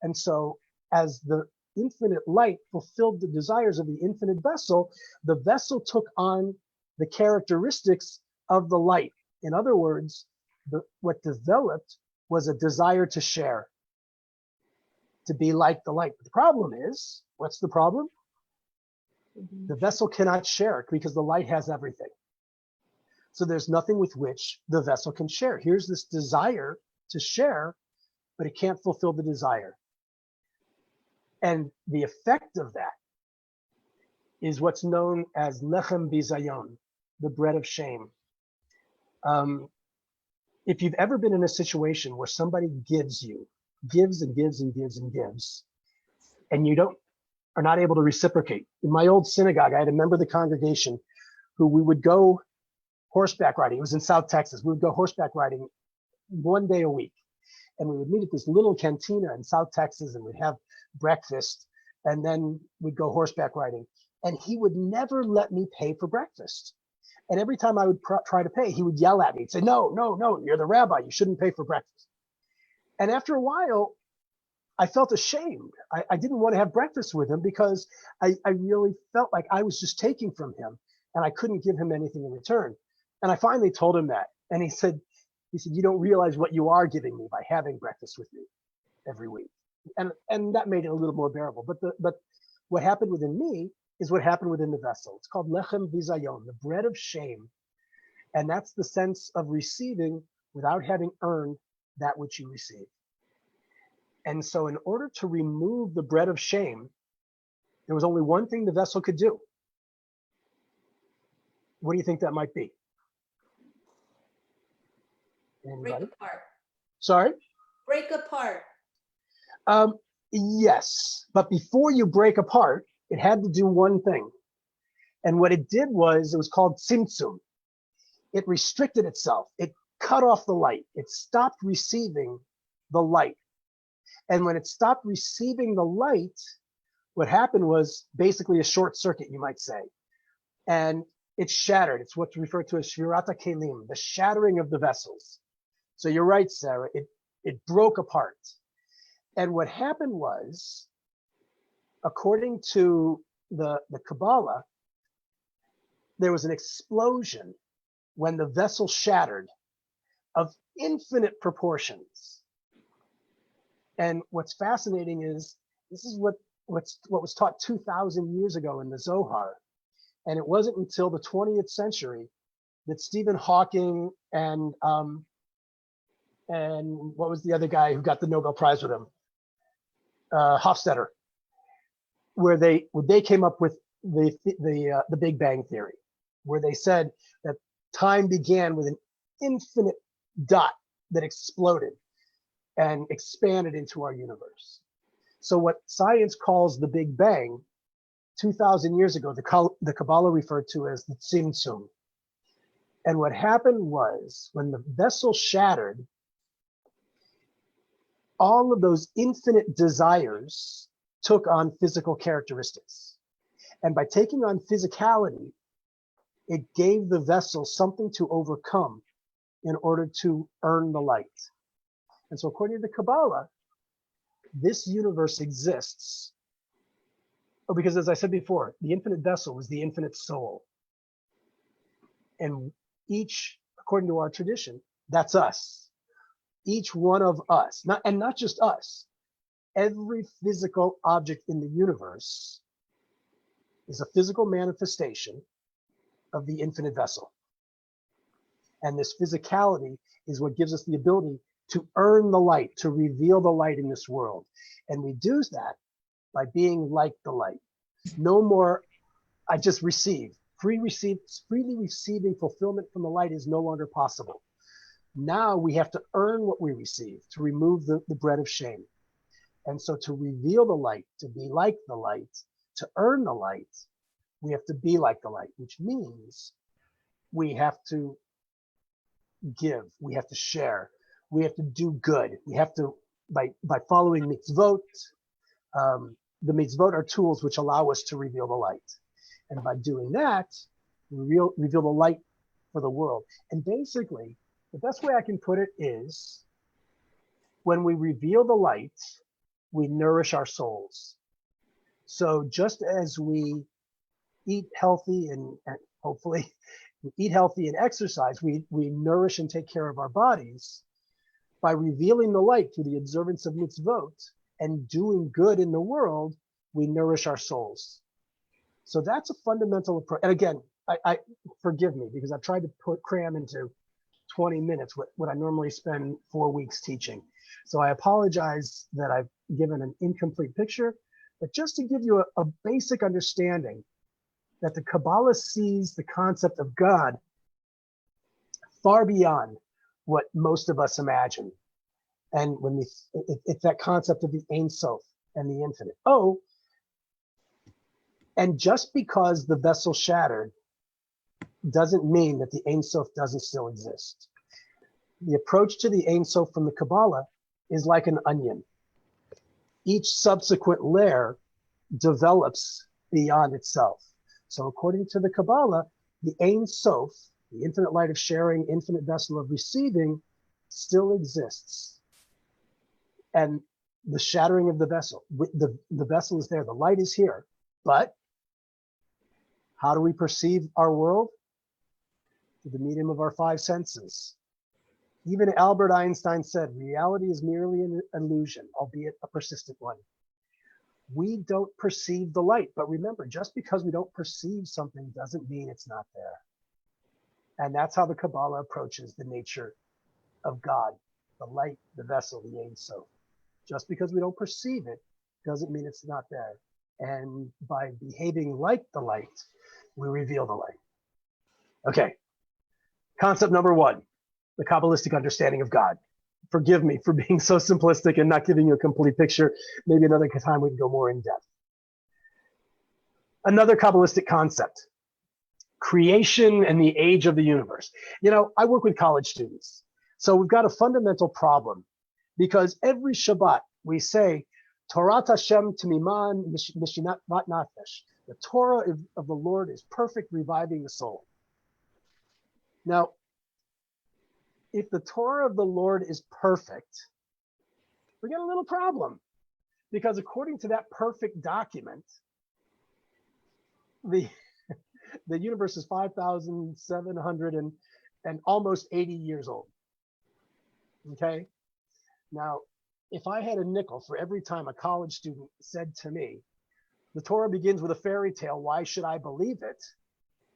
And so as the infinite light fulfilled the desires of the infinite vessel, the vessel took on the characteristics of the light. In other words, what developed was a desire to share, to be like the light. But the problem is, what's the problem? The vessel cannot share because the light has everything. So there's nothing with which the vessel can share. Here's this desire to share, but it can't fulfill the desire. And the effect of that is what's known as lechem bizayon, the bread of shame. If you've ever been in a situation where somebody gives and gives and gives, and you are not able to reciprocate. In my old synagogue, I had a member of the congregation who we would go horseback riding. It was in South Texas. We would go horseback riding one day a week. And we would meet at this little cantina in South Texas and we'd have breakfast. And then we'd go horseback riding. And he would never let me pay for breakfast. And every time I would try to pay, he would yell at me and say, no, no, no, you're the rabbi. You shouldn't pay for breakfast. And after a while, I felt ashamed. I didn't want to have breakfast with him because I really felt like I was just taking from him and I couldn't give him anything in return. And I finally told him that. And he said, you don't realize what you are giving me by having breakfast with me every week. And that made it a little more bearable. But what happened within me is what happened within the vessel. It's called lechem bizayon, the bread of shame. And that's the sense of receiving without having earned that which you receive. And so in order to remove the bread of shame, there was only one thing the vessel could do. What do you think that might be? Anybody? Break apart. Sorry? Break apart. Yes, but before you break apart, it had to do one thing. And what it did was, it was called tzimtzum. It restricted itself. It cut off the light. It stopped receiving the light. And when it stopped receiving the light, what happened was basically a short circuit, you might say. And it shattered. It's what's referred to as shvirat kelim, the shattering of the vessels. So you're right, Sarah. It broke apart. And what happened was, according to the Kabbalah, there was an explosion when the vessel shattered of infinite proportions. And what's fascinating is this is what was taught 2,000 years ago in the Zohar. And it wasn't until the 20th century that Stephen Hawking and what was the other guy who got the Nobel Prize with him? Hofstadter, where they came up with the Big Bang Theory, where they said that time began with an infinite dot that exploded and expanded into our universe. So what science calls the Big Bang, 2,000 years ago, the Kabbalah referred to as the Tzimtzum. And what happened was, when the vessel shattered, all of those infinite desires took on physical characteristics. And by taking on physicality, it gave the vessel something to overcome in order to earn the light. And so according to the Kabbalah, this universe exists because, as I said before, the infinite vessel was the infinite soul. And each, according to our tradition, that's us. Each one of us, not just us, every physical object in the universe is a physical manifestation of the infinite vessel. And this physicality is what gives us the ability to earn the light, to reveal the light in this world. And we do that by being like the light. No more, I just receive. Freely receiving fulfillment from the light is no longer possible. Now we have to earn what we receive, to remove the bread of shame. And so to reveal the light, to be like the light, to earn the light, we have to be like the light, which means we have to give, we have to share, we have to do good. We have to, by following mitzvot, the mitzvot are tools which allow us to reveal the light. And by doing that, we reveal the light for the world. And basically, the best way I can put it is, when we reveal the light, we nourish our souls. So just as we eat healthy and hopefully we eat healthy and exercise, we nourish and take care of our bodies. By revealing the light through the observance of mitzvot and doing good in the world, we nourish our souls. So that's a fundamental approach. And again, I forgive me, because I've tried to cram into 20 minutes what I normally spend 4 weeks teaching. So I apologize that I've given an incomplete picture, but just to give you a basic understanding that the Kabbalah sees the concept of God far beyond what most of us imagine. And when it's that concept of the Ein Sof and the infinite. Oh, and just because the vessel shattered doesn't mean that the Ein Sof doesn't still exist. The approach to the Ein Sof from the Kabbalah is like an onion. Each subsequent layer develops beyond itself. So according to the Kabbalah, the Ein Sof, the infinite light of sharing, infinite vessel of receiving, still exists. And the shattering of the vessel, the vessel is there, the light is here. But how do we perceive our world? Through the medium of our five senses. Even Albert Einstein said, reality is merely an illusion, albeit a persistent one. We don't perceive the light, but remember, just because we don't perceive something doesn't mean it's not there. And that's how the Kabbalah approaches the nature of God, the light, the vessel, the Ein Sof. Just because we don't perceive it doesn't mean it's not there. And by behaving like the light, we reveal the light. Okay, concept number one, the Kabbalistic understanding of God. Forgive me for being so simplistic and not giving you a complete picture. Maybe another time we can go more in depth. Another Kabbalistic concept, creation and the age of the universe. You know, I work with college students. So we've got a fundamental problem because every Shabbat we say, Torah Hashem Tamiman Mishinat Nafesh. The Torah of the Lord is perfect, reviving the soul. Now, if the Torah of the Lord is perfect, we got a little problem because according to that perfect document, the universe is 5,700 and almost 80 years old. Okay. Now, if I had a nickel for every time a college student said to me, the Torah begins with a fairy tale, why should I believe it?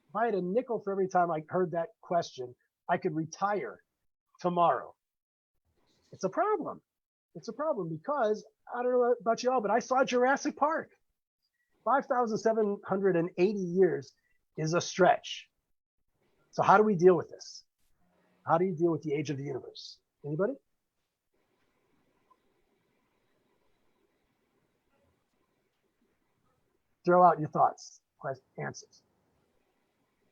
If I had a nickel for every time I heard that question, I could retire tomorrow. It's a problem. It's a problem because, I don't know about y'all, but I saw Jurassic Park. 5,780 years is a stretch. So how do we deal with this? How do you deal with the age of the universe? Anybody? Throw out your thoughts, answers.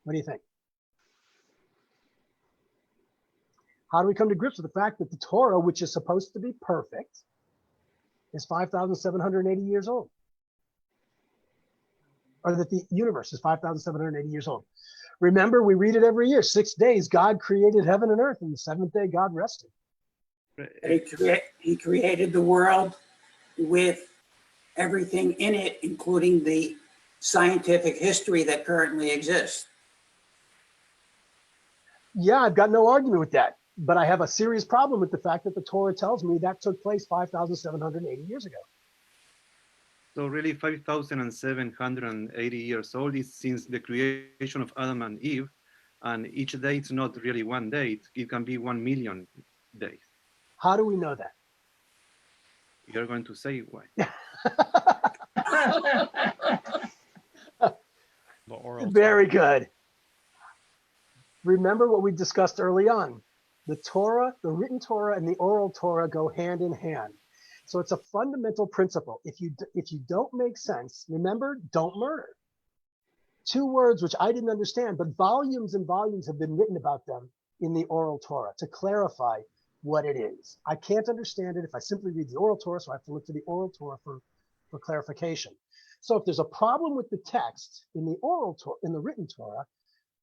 What do you think? How do we come to grips with the fact that the Torah, which is supposed to be perfect, is 5,780 years old? Or that the universe is 5,780 years old. Remember, we read it every year. 6 days, God created heaven and earth, and the seventh day, God rested. He created the world with everything in it, including the scientific history that currently exists. Yeah, I've got no argument with that. But I have a serious problem with the fact that the Torah tells me that took place 5,780 years ago. So really 5,780 years old is since the creation of Adam and Eve. And each day it's not really one day. It can be 1 million days. How do we know that? You're going to say why. Very good. Remember what we discussed early on. The Torah, the written Torah and the oral Torah go hand in hand. So it's a fundamental principle. If you don't make sense, remember, don't murder. 2 words which I didn't understand, but volumes and volumes have been written about them in the oral Torah to clarify what it is. I can't understand it if I simply read the oral Torah, so I have to look to the oral Torah for clarification. So if there's a problem with the text in the oral Torah, in the written Torah,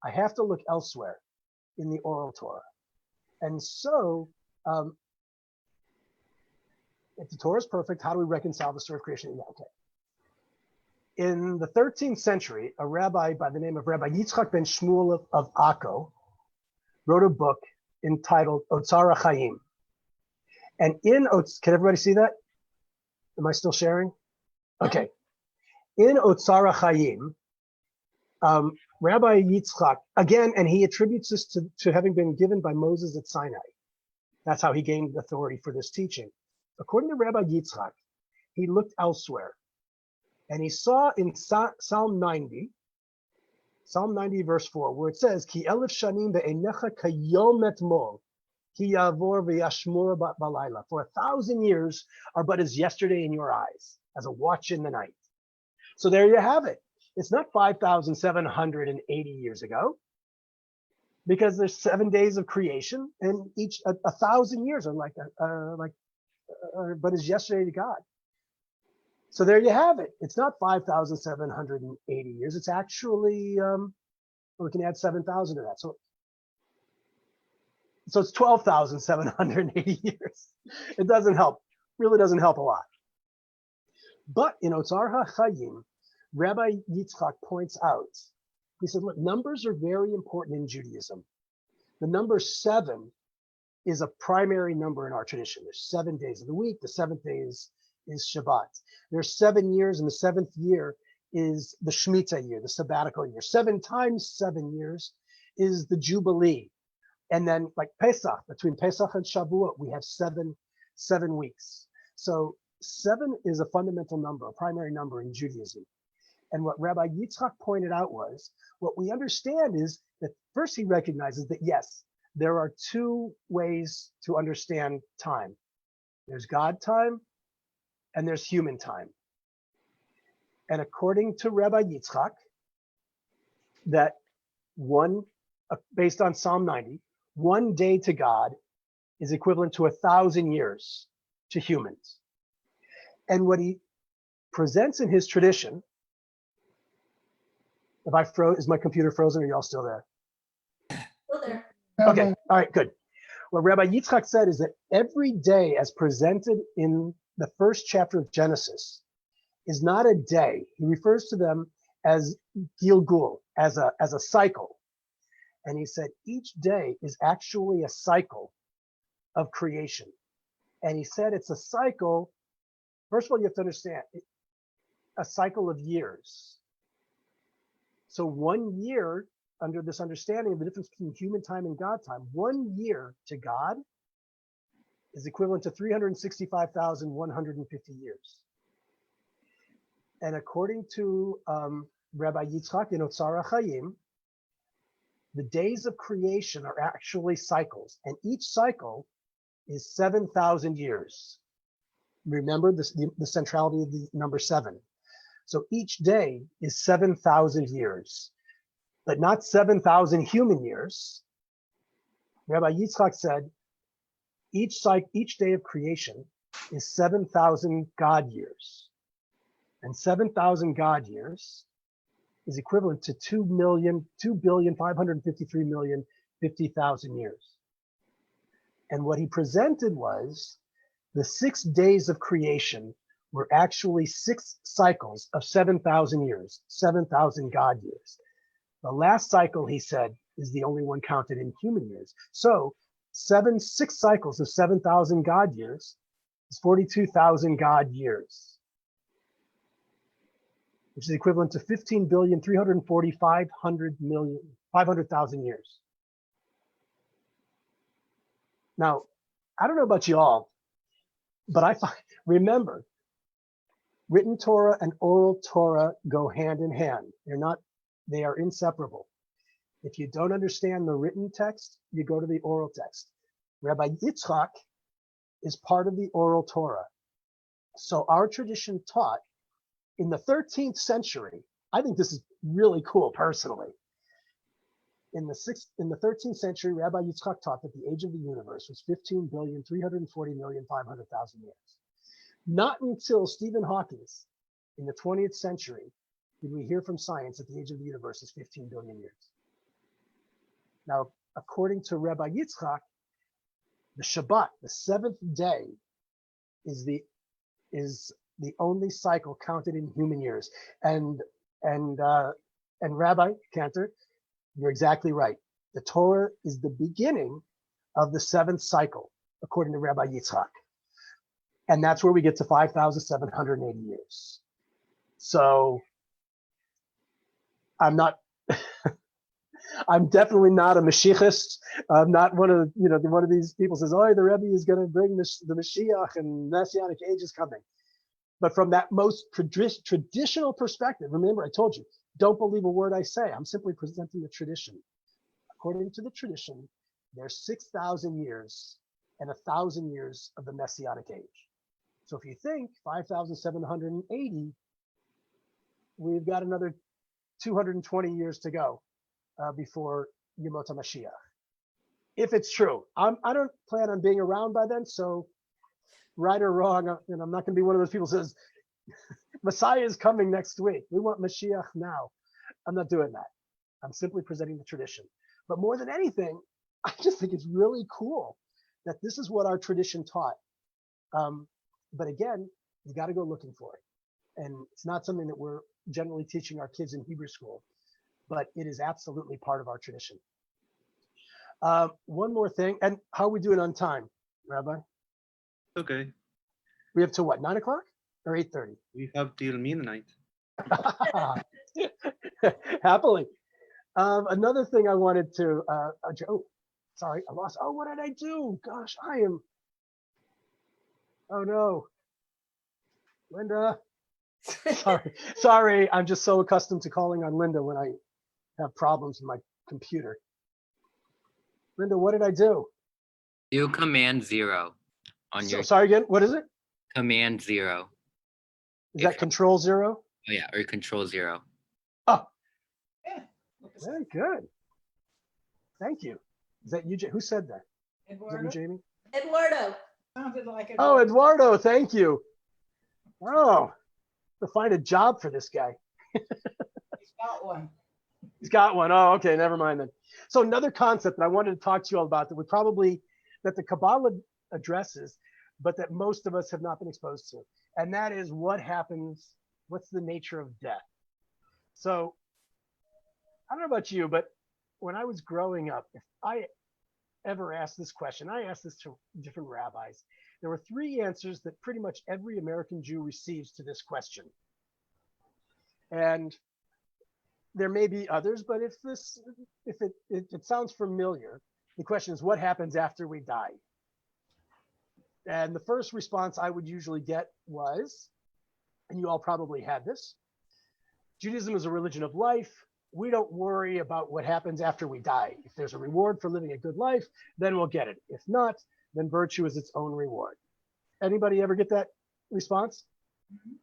I have to look elsewhere in the oral Torah. And so, if the Torah is perfect, how do we reconcile the story of creation? Yeah, okay. In the 13th century, a rabbi by the name of Rabbi Yitzchak ben Shmuel of Akko wrote a book entitled Otzar HaChaim. And can everybody see that? Am I still sharing? Okay. In Otzar HaChaim, Rabbi Yitzchak, again, and he attributes this to having been given by Moses at Sinai. That's how he gained authority for this teaching. According to Rabbi Yitzchak, he looked elsewhere and he saw in Psalm 90 verse 4, where it says, Ki elef shanim be'enecha kayom etmol, ki yavor v'yashmur balayla. For 1,000 years are but as yesterday in your eyes, as a watch in the night. So there you have it. It's not 5,780 years ago, because there's 7 days of creation, and each 1,000 years are but as yesterday to God. So there you have it. It's not 5,780 years. It's actually Or we can add 7,000 to that. So it's 12,780 years. It doesn't help, really doesn't help a lot. But in Otzar HaChayim, Rabbi Yitzchak points out, he said, look, numbers are very important in Judaism. The number 7 is a primary number in our tradition. There's 7 days of the week. The 7th day is Shabbat. There's 7 years, and the 7th year is the Shemitah year, the sabbatical year. 7 times 7 years is the Jubilee. And then like Pesach, between Pesach and Shavuot, we have seven weeks. So 7 is a fundamental number, a primary number in Judaism. And what Rabbi Yitzchak pointed out was, what we understand is that first he recognizes that yes, there are 2 ways to understand time. There's God time and there's human time. And according to Rabbi Yitzchak, that based on Psalm 90, 1 day to God is equivalent to 1,000 years to humans. And what he presents in his tradition, is my computer frozen? Or are y'all still there? Still there. Okay, all right, good. What Rabbi Yitzchak said is that every day as presented in the first chapter of Genesis is not a day. He refers to them as Gilgul, as a cycle. And he said each day is actually a cycle of creation. And he said it's a cycle, first of all, you have to understand, a cycle of years. So 1 year, under this understanding of the difference between human time and God time, 1 year to God is equivalent to 365,150 years. And according to Rabbi Yitzchak in Otzar HaChayim, the days of creation are actually cycles, and each cycle is 7,000 years. Remember this, the centrality of the number 7. So each day is 7,000 years, but not 7,000 human years. Rabbi Yitzchak said, each day of creation is 7,000 God years. And 7,000 God years is equivalent to 2,553,050,000 years. And what he presented was the 6 days of creation were actually 6 cycles of 7,000 years, 7,000 God years. The last cycle, he said, is the only one counted in human years. So 6 cycles of 7,000 God years is 42,000 God years, which is equivalent to 15,345,500,000 years. Now, I don't know about you all, but remember, written Torah and oral Torah go hand in hand. They are inseparable. If you don't understand the written text, you go to the oral text. Rabbi Yitzchak is part of the oral Torah. So our tradition taught in the 13th century, I think this is really cool personally. In the 13th century, Rabbi Yitzchak taught that the age of the universe was 15,340,500,000 years. Not until Stephen Hawking in the 20th century did we hear from science that the age of the universe is 15 billion years. Now, according to Rabbi Yitzchak, the Shabbat, the 7th day, is the only cycle counted in human years. And Rabbi Cantor, you're exactly right. The Torah is the beginning of the 7th cycle, according to Rabbi Yitzchak. And that's where we get to 5,780 years. So I'm definitely not a Mashiachist. I'm not one of these people says, oh, the Rebbe is going to bring the Mashiach and Messianic age is coming. But from that most traditional perspective, remember I told you, don't believe a word I say. I'm simply presenting the tradition. According to the tradition, there's 6,000 years and 1,000 years of the Messianic age. So if you think 5,780, we've got another 220 years to go before Yemot HaMashiach. If it's true, I don't plan on being around by then. So right or wrong, I'm not going to be one of those people who says, Messiah is coming next week. We want Mashiach now. I'm not doing that. I'm simply presenting the tradition. But more than anything, I just think it's really cool that this is what our tradition taught. But again, you got to go looking for it. And it's not something that we're generally teaching our kids in Hebrew school, but it is absolutely part of our tradition. One more thing, and how are we doing on time, Rabbi? Okay. We have to what, 9 o'clock or 8:30? We have till midnight. Happily. Another thing I wanted to, oh, sorry, I lost. Oh, what did I do? Gosh, oh no. Linda. Sorry, I'm just so accustomed to calling on Linda when I have problems with my computer. Linda, what did I do? Do Command 0 on your. Sorry again, what is it? Command 0. Is that Control 0? Oh yeah, or Control 0. Oh, very good. Thank you. Is that you? Who said that? Eduardo? Is that you, Jamie? Eduardo. Sounded like it. Oh, Eduardo, thank you. Oh, to find a job for this guy. He's got one. He's got one. Oh, okay, never mind then. So another concept that I wanted to talk to you all about that the Kabbalah addresses, but that most of us have not been exposed to. And that is what's the nature of death. So I don't know about you, but when I was growing up, if I ever asked this question, I asked this to different rabbis. There were 3 answers that pretty much every American Jew receives to this question. And there may be others, but if it sounds familiar, the question is, what happens after we die? And the first response I would usually get was, and you all probably had this, Judaism is a religion of life. We don't worry about what happens after we die. If there's a reward for living a good life, then we'll get it. If not, then virtue is its own reward. Anybody ever get that response? Mm-hmm.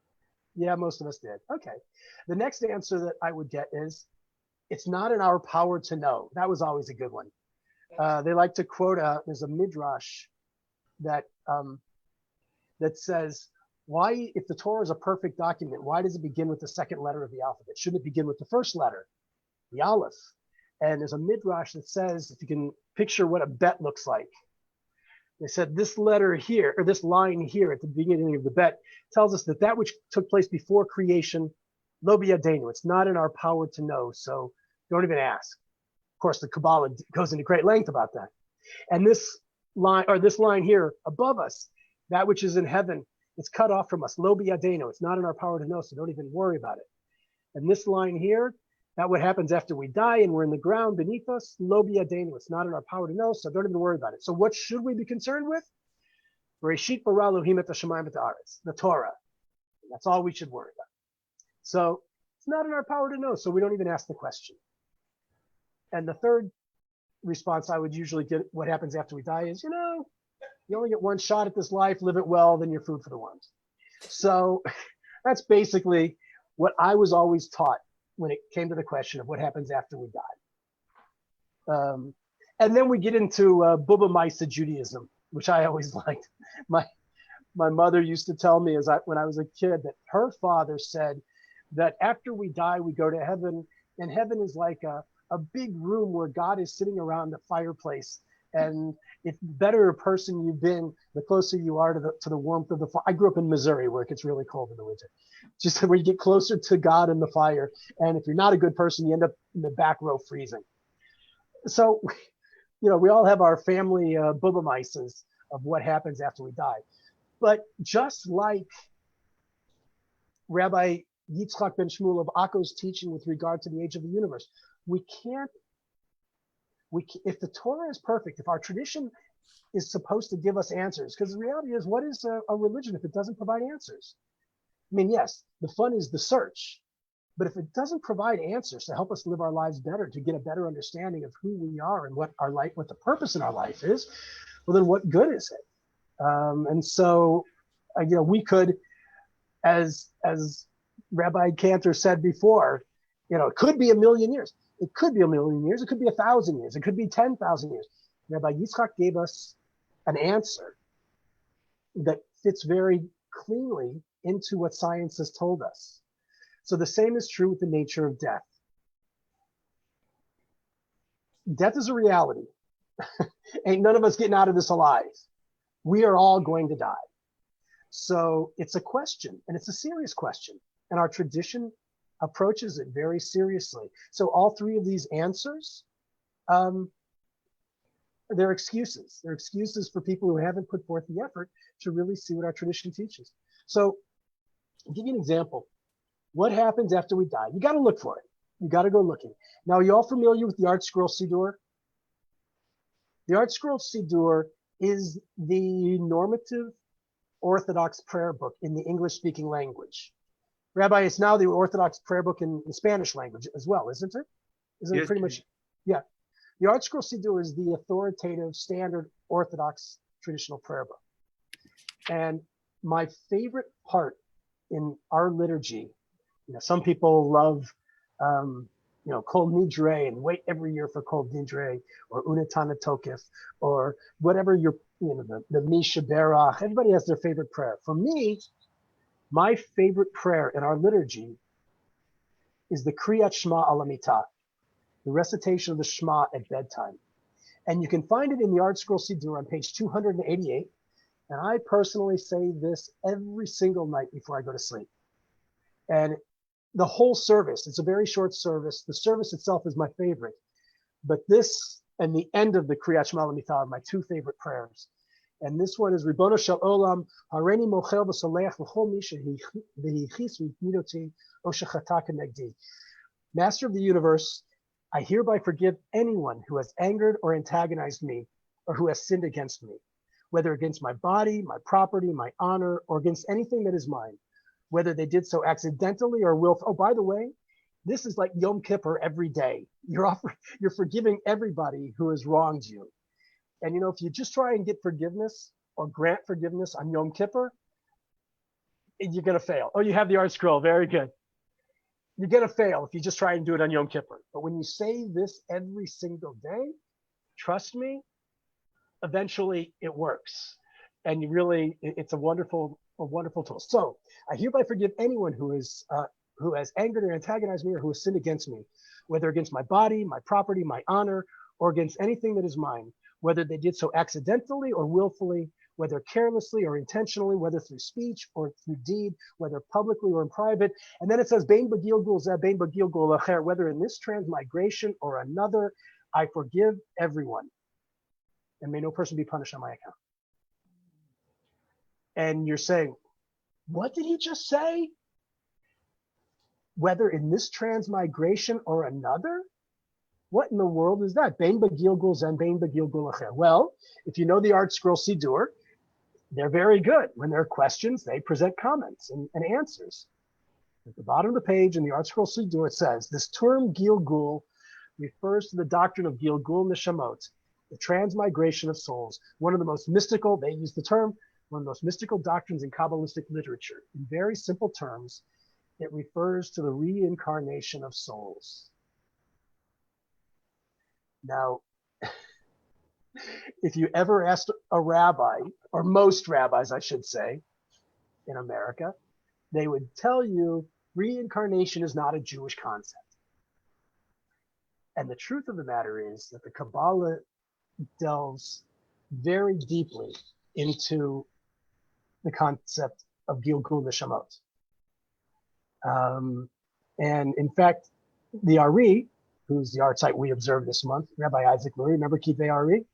Yeah, most of us did. Okay. The next answer that I would get is, it's not in our power to know. That was always a good one. They like to quote, there's a midrash that says, why, if the Torah is a perfect document, why does it begin with the second letter of the alphabet? Shouldn't it begin with the first letter, the Aleph? And there's a midrash that says, if you can picture what a bet looks like, they said this letter here, or this line here at the beginning of the bet, tells us that which took place before creation, lo biyadenu, it's not in our power to know, so don't even ask. Of course, the Kabbalah goes into great length about that. And this line here above us, that which is in heaven, it's cut off from us, lo biyadenu, it's not in our power to know, so don't even worry about it. And this line here, that what happens after we die and we're in the ground beneath us, lo biyadenu, it's not in our power to know, so don't even worry about it. So what should we be concerned with? Bereshit bara Elohim et hashamayim et haaretz, the Torah. That's all we should worry about. So it's not in our power to know, so we don't even ask the question. And the third response I would usually get, what happens after we die, is, you only get one shot at this life, live it well, then you're food for the worms. So that's basically what I was always taught when it came to the question of what happens after we die. And then we get into Bubba Misa Judaism, which I always liked. My mother used to tell me when I was a kid that her father said that after we die, we go to heaven, and heaven is like a big room where God is sitting around the fireplace. And if the better a person you've been, the closer you are to the warmth of the fire. I grew up in Missouri where it gets really cold in the winter. Just where you get closer to God and the fire. And if you're not a good person, you end up in the back row freezing. So, we all have our family Bubba Misas of what happens after we die. But just like Rabbi Yitzchak ben Shmuel of Akko's teaching with regard to the age of the universe, if the Torah is perfect, if our tradition is supposed to give us answers, because the reality is, what is a religion if it doesn't provide answers? I mean, yes, the fun is the search, but if it doesn't provide answers to help us live our lives better, to get a better understanding of who we are and what the purpose in our life is, well, then what good is it? And so, we could, as Rabbi Cantor said before, it could be 1,000,000 years. It could be 1,000,000 years. It could be 1,000 years. It could be 10,000 years. Rabbi Yitzchak gave us an answer that fits very cleanly into what science has told us. So the same is true with the nature of death. death is a reality. Ain't none of us getting out of this alive. We are all going to die. So it's a question, and it's a serious question. And our tradition approaches it very seriously. So all three of these answers, they're excuses. They're excuses for people who haven't put forth the effort to really see what our tradition teaches. So I'll give you an example. What happens after we die? You got to look for it. You got to go looking. Now, are you all familiar with the Art Scroll Siddur? The Art Scroll Siddur is the normative Orthodox prayer book in the English-speaking language. Rabbi, it's now the Orthodox prayer book in the Spanish language as well, isn't it? Isn't it pretty much? Yeah. The Art Scroll Siddur is the authoritative, standard Orthodox traditional prayer book. And my favorite part in our liturgy, some people love, Kol Nidre and wait every year for Kol Nidre or Unatana Tokef or whatever the Misha Berach. Everybody has their favorite prayer. For me, my favorite prayer in our liturgy is the Kriyat Shema al Hamitah, the recitation of the Shema at bedtime. And you can find it in the Art Scroll Siddur on page 288. And I personally say this every single night before I go to sleep. And the whole service, it's a very short service. The service itself is my favorite. But this and the end of the Kriyat Shema al Hamitah are my two favorite prayers. And this one is Ribono Shel Olam, Hareini Mochel V'Soleach V'Chol Mi Shehichis V'Midoti O Shechata Kenegdi. Master of the universe, I hereby forgive anyone who has angered or antagonized me or who has sinned against me, whether against my body, my property, my honor, or against anything that is mine, whether they did so accidentally or willfully. Oh, by the way, this is like Yom Kippur every day. You're forgiving everybody who has wronged you. And if you just try and get forgiveness or grant forgiveness on Yom Kippur, you're going to fail. Oh, you have the Art Scroll. Very good. You're going to fail if you just try and do it on Yom Kippur. But when you say this every single day, trust me, eventually it works. And it's a wonderful tool. So I hereby forgive anyone who has angered or antagonized me or who has sinned against me, whether against my body, my property, my honor, or against anything that is mine, whether they did so accidentally or willfully, whether carelessly or intentionally, whether through speech or through deed, whether publicly or in private. And then it says, Bein Bagil Gul Zeh, Bein Bagil Gul Acher, whether in this transmigration or another, I forgive everyone. And may no person be punished on my account. And you're saying, what did he just say? Whether in this transmigration or another? What in the world is that? Bein Bagil Gul Zeh, Bein Bagil Gul Acher. Well, if you know the Art Scroll Siddur, they're very good. When there are questions, they present comments and answers. At the bottom of the page in the Art Scroll Siddur, it says, this term Gilgul refers to the doctrine of Gilgul Neshamot, the transmigration of souls. One of the most mystical, they use the term, one of the most mystical doctrines in Kabbalistic literature. In very simple terms, it refers to the reincarnation of souls. Now, if you ever asked a rabbi, or most rabbis, I should say, in America, they would tell you reincarnation is not a Jewish concept. And the truth of the matter is that the Kabbalah delves very deeply into the concept of Gilgul Neshamot. And in fact, the Ari, who's the art site we observed this month, Rabbi Isaac Lurie, remember Kitvei Ari?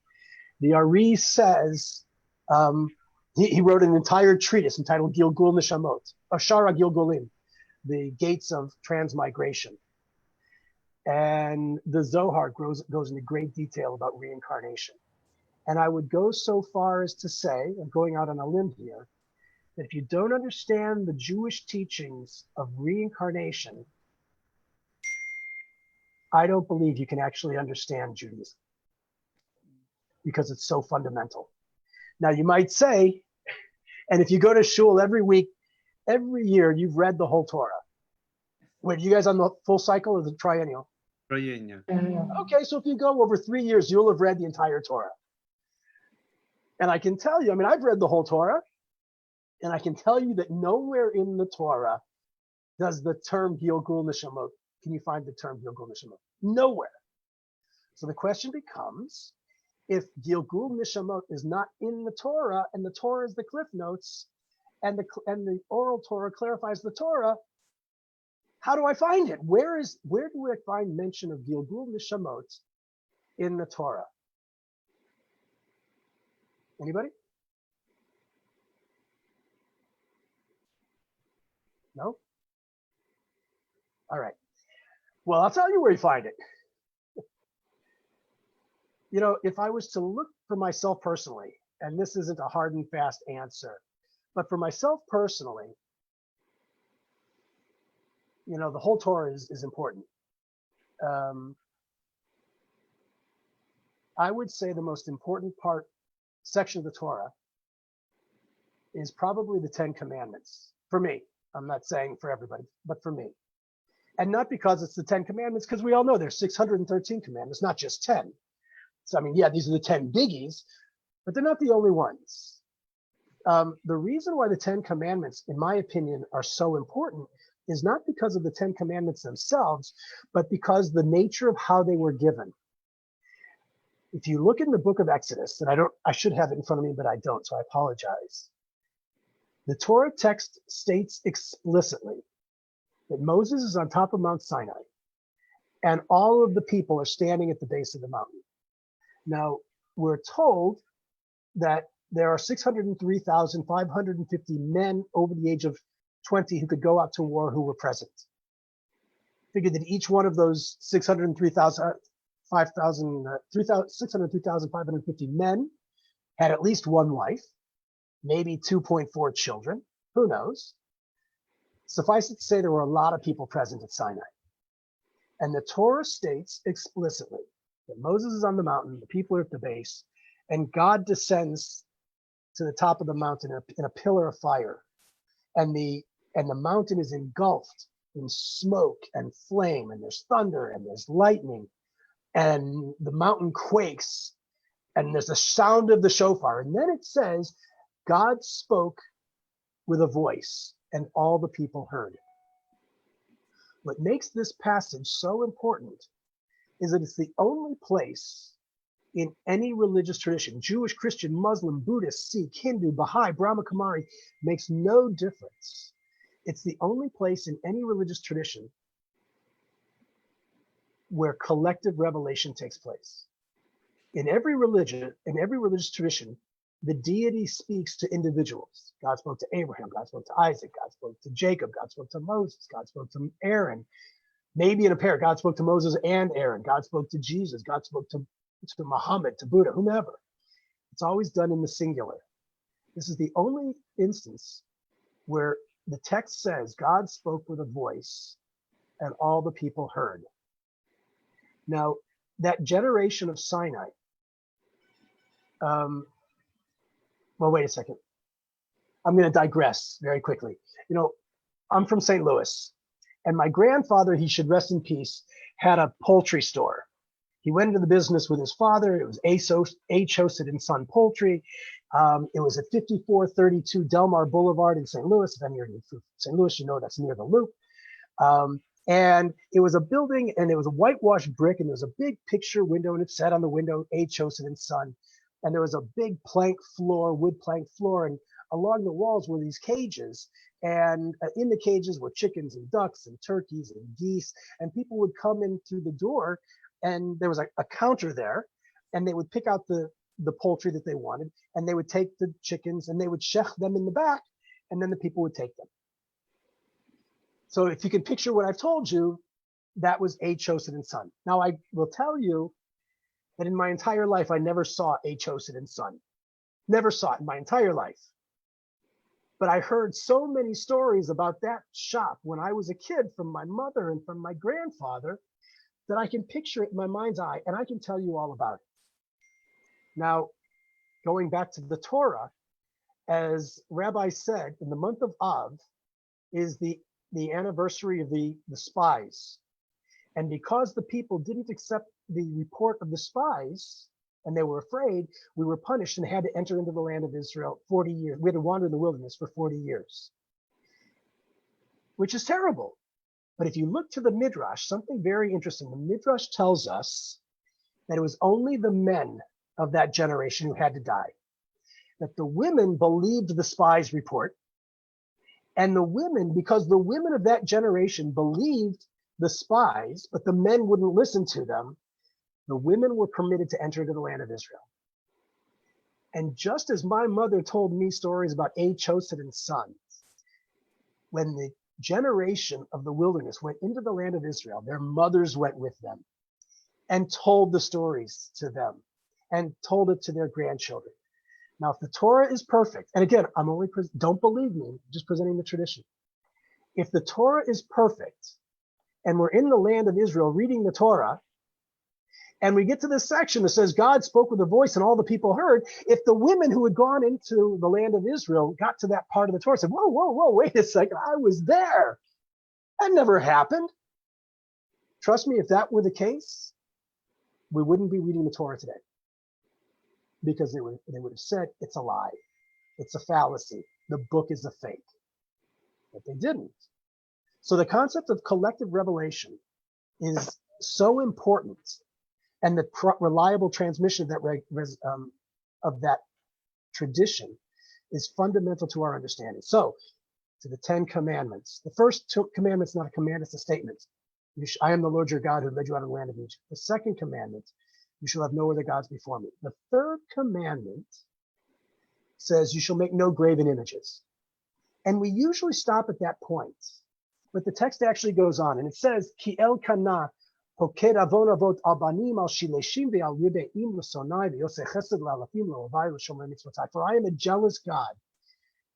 The Ari says, he wrote an entire treatise entitled Gilgul Neshamot, Ashara Gilgulim, the gates of transmigration. And the Zohar goes into great detail about reincarnation. And I would go so far as to say, I'm going out on a limb here, that if you don't understand the Jewish teachings of reincarnation, I don't believe you can actually understand Judaism, because it's so fundamental. Now you might say, and if you go to shul every week, every year, you've read the whole Torah. Wait, you guys on the full cycle or the triennial? Triennial. Okay, so if you go over 3 years, you'll have read the entire Torah. And I can tell you, I've read the whole Torah, and I can tell you that nowhere in the Torah does the term Gilgul Neshamot, can you find the term Gilgul Neshamot? Nowhere. So the question becomes, if Gilgul Nishamot is not in the Torah, and the Torah is the Cliff Notes, and the oral Torah clarifies the Torah, how do I find it? Where do I find mention of Gilgul Nishamot in the Torah? Anybody? No? All right. Well, I'll tell you where you find it. You know, if I was to look for myself personally, and this isn't a hard and fast answer, but for myself personally, you know, the whole Torah is important. I would say the most important section of the Torah is probably the 10 Commandments. For me, I'm not saying for everybody, but for me. And not because it's the 10 Commandments, because we all know there's 613 commandments, not just 10. So, I mean, yeah, these are the 10 biggies, but they're not the only ones. The reason why the 10 Commandments, in my opinion, are so important is not because of the 10 Commandments themselves, but because the nature of how they were given. If you look in the book of Exodus, and I should have it in front of me, but I don't, so I apologize. The Torah text states explicitly that Moses is on top of Mount Sinai, and all of the people are standing at the base of the mountain. Now, we're told that there are 603,550 men over the age of 20 who could go out to war who were present. Figured that each one of those 603,550 men had at least one wife, maybe 2.4 children, who knows? Suffice it to say, there were a lot of people present at Sinai. And the Torah states explicitly that Moses is on the mountain, the people are at the base, and God descends to the top of the mountain in a pillar of fire. And the mountain is engulfed in smoke and flame, and there's thunder and there's lightning, and the mountain quakes, and there's the sound of the shofar. And then it says, God spoke with a voice, and all the people heard it. What makes this passage so important is that it's the only place in any religious tradition, Jewish, Christian, Muslim, Buddhist, Sikh, Hindu, Baha'i, Brahma, Kumari, makes no difference. It's the only place in any religious tradition where collective revelation takes place. In every religion, in every religious tradition, the deity speaks to individuals. God spoke to Abraham, God spoke to Isaac, God spoke to Jacob, God spoke to Moses, God spoke to Aaron. Maybe in a pair, God spoke to Moses and Aaron, God spoke to Jesus, God spoke to Muhammad, to Buddha, whomever. It's always done in the singular. This is the only instance where the text says God spoke with a voice and all the people heard. Now, that generation of Sinai, well, wait a second. I'm going to digress very quickly. You know, I'm from St. Louis, and my grandfather, he should rest in peace, had a poultry store. He went into the business with his father. It was H. Hosted and Son Poultry. It was at 5432 Delmar Boulevard in St. Louis. If any of you from St. Louis, you know that's near the Loop. And it was a building, and it was a whitewashed brick, and there was a big picture window, and it said on the window, H. Hosted and Son. And there was a big plank floor, wood plank floor, and along the walls were these cages. And in the cages were chickens and ducks and turkeys and geese. And people would come in through the door, and there was a counter there, and they would pick out the poultry that they wanted, and they would take the chickens and they would shech them in the back, and then the people would take them. So if you can picture what I've told you, that was H. Hosted and Son. Now I will tell you that in my entire life, I never saw H. Hosted and Son. Never saw it in my entire life. But I heard so many stories about that shop when I was a kid from my mother and from my grandfather that I can picture it in my mind's eye, and I can tell you all about it. Now, going back to the Torah, as Rabbi said, in the month of Av is the anniversary of the spies. And because the people didn't accept the report of the spies, and they were afraid, we were punished and had to enter into the land of Israel 40 years. We had to wander in the wilderness for 40 years, which is terrible. But if you look to the Midrash, something very interesting, the Midrash tells us that it was only the men of that generation who had to die, that the women believed the spies' report, and the women, because the women of that generation believed the spies, but the men wouldn't listen to them, the women were permitted to enter into the land of Israel. And just as my mother told me stories about Chosid and sons, when the generation of the wilderness went into the land of Israel, their mothers went with them and told the stories to them and told it to their grandchildren. Now, if the Torah is perfect, and again, I'm only, don't believe me, I'm just presenting the tradition. If the Torah is perfect and we're in the land of Israel reading the Torah, and we get to this section that says God spoke with a voice and all the people heard, if the women who had gone into the land of Israel got to that part of the Torah, said, whoa, whoa, whoa, wait a second, I was there. That never happened. Trust me, if that were the case, we wouldn't be reading the Torah today. Because they would have said, it's a lie. It's a fallacy. The book is a fake. But they didn't. So the concept of collective revelation is so important, and the reliable transmission of that tradition is fundamental to our understanding. So, to the 10 commandments. The first 2 commandments, not a command, it's a statement. I am the Lord your God who led you out of the land of Egypt. The second commandment, you shall have no other gods before me. The third commandment says you shall make no graven images. And we usually stop at that point. But the text actually goes on, and it says, Ki el kana poked avon avot al banim al shileshim ve'al ribe'im l'sonai ve'yoseh chesed la'alafim lo'avai l'shomer mitzvotai. For I am a jealous God,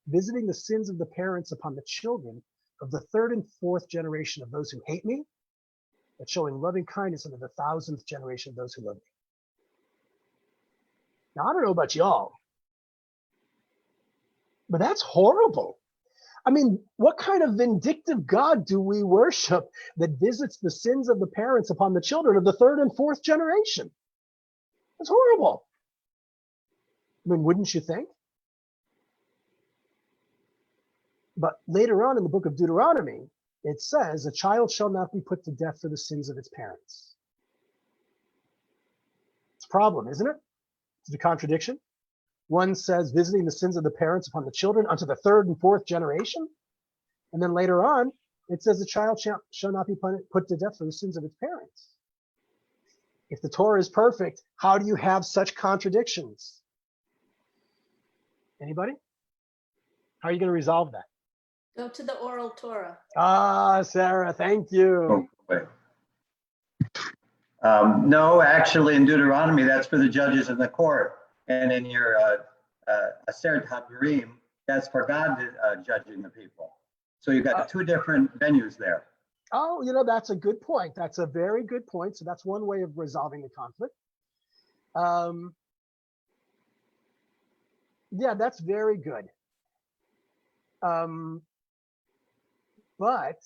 visiting the sins of the parents upon the children of the 3rd and 4th generation of those who hate me, but showing loving kindness unto the 1000th generation of those who love me. Now, I don't know about y'all, but that's horrible. I mean, what kind of vindictive God do we worship that visits the sins of the parents upon the children of the 3rd and 4th generation? That's horrible. I mean, wouldn't you think? But later on in the book of Deuteronomy, it says, a child shall not be put to death for the sins of its parents. It's a problem, isn't it? It's a contradiction. One says, visiting the sins of the parents upon the children unto the 3rd and 4th generation. And then later on, it says the child shall not be put to death for the sins of its parents. If the Torah is perfect, how do you have such contradictions? Anybody? How are you going to resolve that? Go to the oral Torah. Ah, Sarah, thank you. No, actually, in Deuteronomy, that's for the judges in the court. And in your Aseret HaDvarim, that's for God judging the people. So you've got 2 different venues there. Oh, that's a good point. That's a very good point. So that's one way of resolving the conflict. Yeah, that's very good. But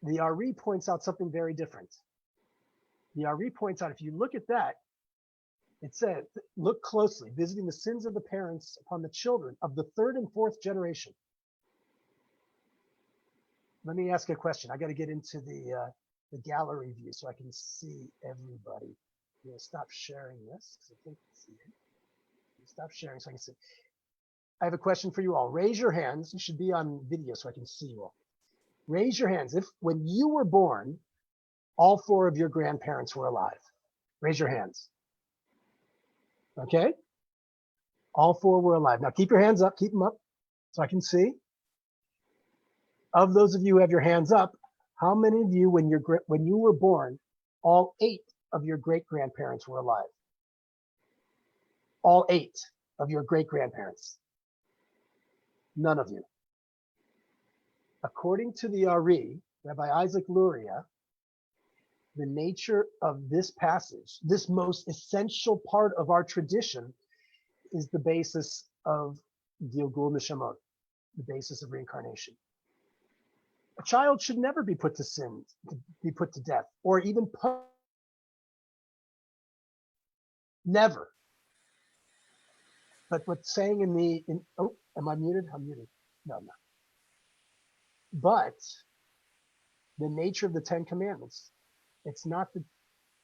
the Ari points out something very different. The Ari points out, if you look at that, it said, look closely, visiting the sins of the parents upon the children of the 3rd and 4th generation. Let me ask a question. I got to get into the gallery view so I can see everybody. I'm going to stop sharing this because I think it's here. Stop sharing so I can see. I have a question for you all. Raise your hands. You should be on video so I can see you all. Raise your hands. If when you were born, all 4 of your grandparents were alive. Raise your hands. Okay? All 4 were alive. Now keep your hands up. Keep them up so I can see. Of those of you who have your hands up, how many of you, when you were born, all 8 of your great-grandparents were alive? All 8 of your great-grandparents. None of you. According to the Ari, Rabbi Isaac Luria, the nature of this passage, this most essential part of our tradition, is the basis of Gilgul Neshamot, the basis of reincarnation. A child should never be put to sin, be put to death, or even never. But what's saying oh, am I muted? I'm muted. No, I'm not. But the nature of the 10 commandments, it's not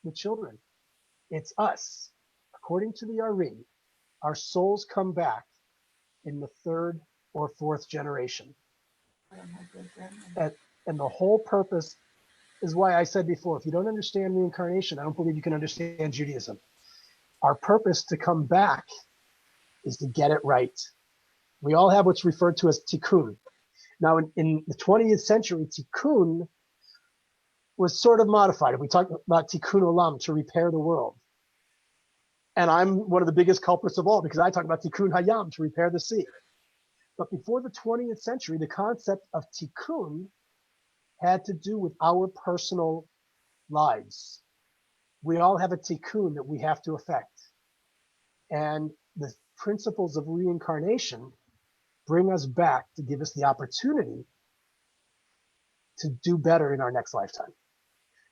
the children. It's us. According to the Ari, our souls come back in the 3rd or 4th generation. And the whole purpose is why I said before, if you don't understand reincarnation, I don't believe you can understand Judaism. Our purpose to come back is to get it right. We all have what's referred to as tikkun. Now, in the 20th century, tikkun was sort of modified. If we talk about tikkun olam, to repair the world. And I'm one of the biggest culprits of all because I talk about tikkun hayam, to repair the sea. But before the 20th century, the concept of tikkun had to do with our personal lives. We all have a tikkun that we have to affect. And the principles of reincarnation bring us back to give us the opportunity to do better in our next lifetime.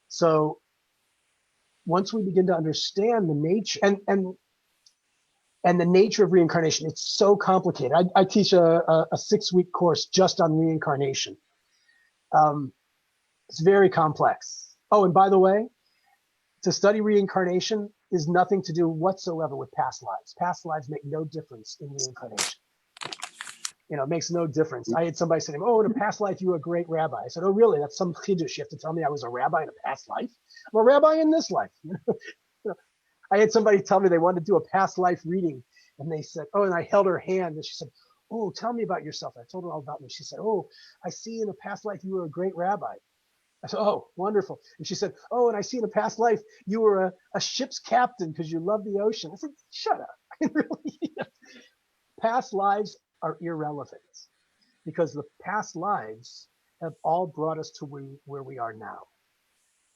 So once we begin to understand the nature and the nature of reincarnation, it's so complicated. I teach a 6-week course just on reincarnation. It's very complex. Oh, and by the way, to study reincarnation is nothing to do whatsoever with past lives. Past lives make no difference in reincarnation. It makes no difference. I had somebody saying, oh, in a past life, you were a great rabbi. I said, oh, really? That's some chidush. You have to tell me I was a rabbi in a past life? I'm a rabbi in this life. I had somebody tell me they wanted to do a past life reading. And they said, oh, and I held her hand and she said, oh, tell me about yourself. I told her all about me. She said, oh, I see in a past life you were a great rabbi. I said, oh, wonderful. And she said, oh, and I see in a past life you were a ship's captain because you love the ocean. I said, shut up. Really? Past lives are irrelevant because the past lives have all brought us to where we are now.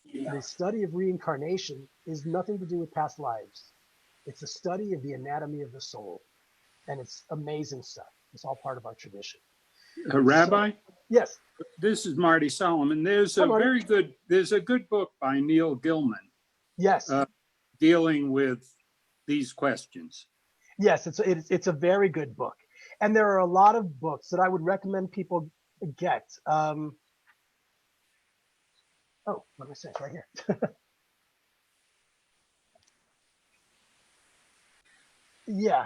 Yeah. The study of reincarnation is nothing to do with past lives. It's a study of the anatomy of the soul. And it's amazing stuff. It's all part of our tradition. Rabbi? So, yes. This is Marty Solomon. There's a good book by Neil Gilman. Yes. Dealing with these questions. Yes, it's a very good book. And there are a lot of books that I would recommend people get. Oh, what did I say? It's right here. Yeah.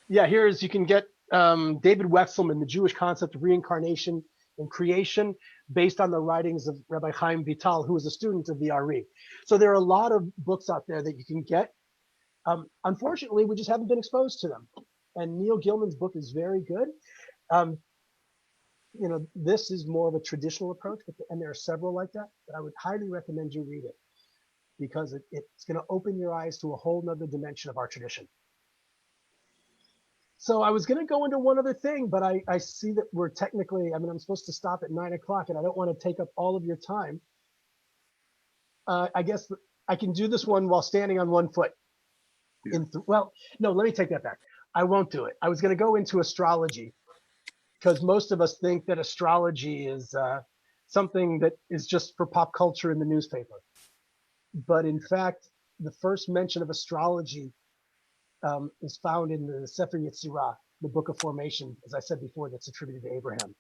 Yeah, you can get David Wexelman, The Jewish Concept of Reincarnation and Creation, based on the writings of Rabbi Chaim Vital, who was a student of the Ari. So there are a lot of books out there that you can get. Unfortunately, we just haven't been exposed to them. And Neil Gilman's book is very good. This is more of a traditional approach, and there are several like that, but I would highly recommend you read it because it's going to open your eyes to a whole nother dimension of our tradition. So I was going to go into one other thing, but I see that we're technically, I'm supposed to stop at 9 o'clock and I don't want to take up all of your time. I guess I can do this one while standing on one foot. Yeah. Well, no, let me take that back. I won't do it. I was going to go into astrology because most of us think that astrology is something that is just for pop culture in the newspaper. But in fact, the first mention of astrology is found in the Sefer Yetzirah, the Book of Formation, as I said before, that's attributed to Abraham.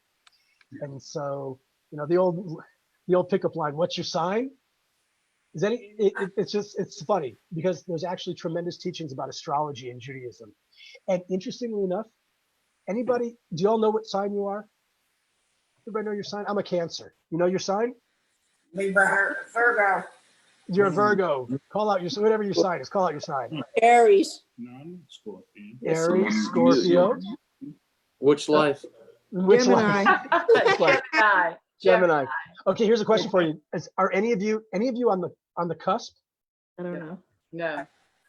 And so, the old pickup line, "What's your sign?" It's funny because there's actually tremendous teachings about astrology in Judaism. And interestingly enough, do you all know what sign you are? Everybody know your sign? I'm a Cancer. You know your sign? Virgo. You're a Virgo. Call out whatever your sign is. Call out your sign. Aries. Non-Scorpion. Aries, Scorpio. Which life? Which Gemini. life? Gemini. Okay, here's a question for you. Are any of you on the cusp? I don't know. No.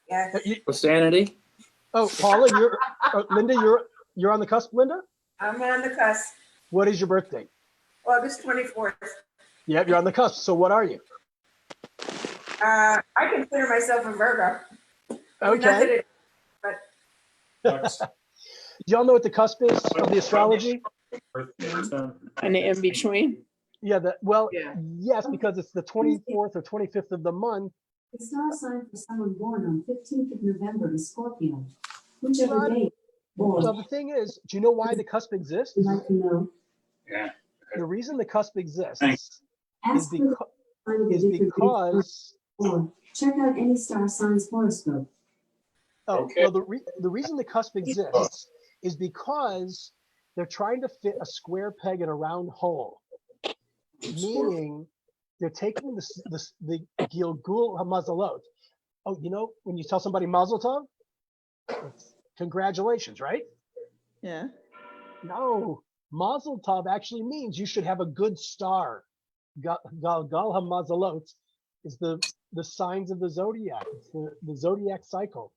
Yes. Sanity. Oh, Paula, Linda, you're on the cusp, Linda? I'm on the cusp. What is your birthday? August 24th. Yep, you're on the cusp. So what are you? I consider myself a Virgo. Okay. Do y'all know what the cusp is of the astrology? And the in between? Yeah, yes, because it's the 24th or 25th of the month. The star sign for someone born on 15th of November is Scorpio. Whichever day born. So the thing is, do you know why the cusp exists? You'd like to know? Yeah. The reason the cusp exists is because is because check out any star signs horoscope. well, the reason the cusp exists is because they're trying to fit a square peg in a round hole, meaning they're taking the Gilgul HaMazalot. Oh, you know, when you tell somebody Mazel Tov, it's congratulations, right? Yeah. No, Mazel Tov actually means you should have a good star. Gal HaMazalot is the signs of the zodiac. It's the zodiac cycle.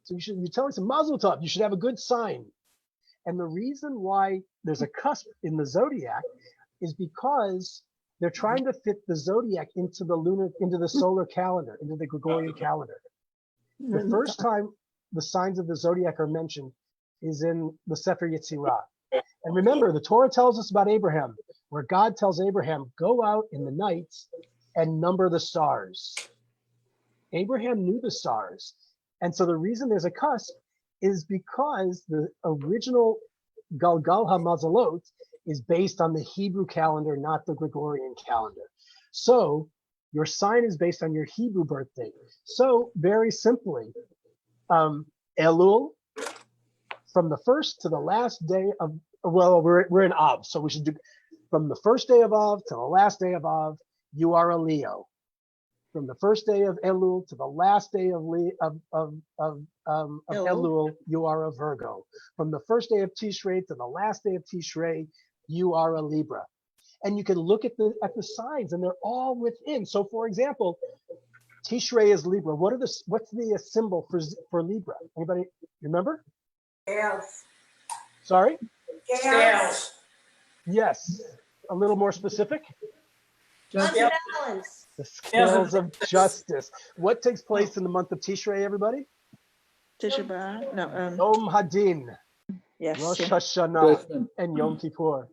So you're telling some Mazel Tov, you should have a good sign. And the reason why there's a cusp in the zodiac is because they're trying to fit the zodiac into the solar calendar, into the Gregorian calendar. The first time the signs of the zodiac are mentioned is in the Sefer Yetzirah. And remember, the Torah tells us about Abraham, where God tells Abraham, go out in the night and number the stars. Abraham knew the stars. And so the reason there's a cusp is because the original Galgal HaMazalot is based on the Hebrew calendar, not the Gregorian calendar. So your sign is based on your Hebrew birthday. So very simply, Elul, from the first to the last day of, well, we're in Av, so we should do from the first day of Av to the last day of Av, you are a Leo. From the first day of Elul to the last day of Elul, you are a Virgo. From the first day of Tishrei to the last day of Tishrei, you are a Libra. And you can look at the signs, and they're all within. So, for example, Tishrei is Libra. What's the symbol for Libra? Anybody remember? Scales. Sorry? Scales. Yes. A little more specific? Balance. The scales of justice. What takes place in the month of Tishrei, everybody? Tisha B'Av? No. Yom Hadin. Yes. Rosh Hashanah and Yom Kippur.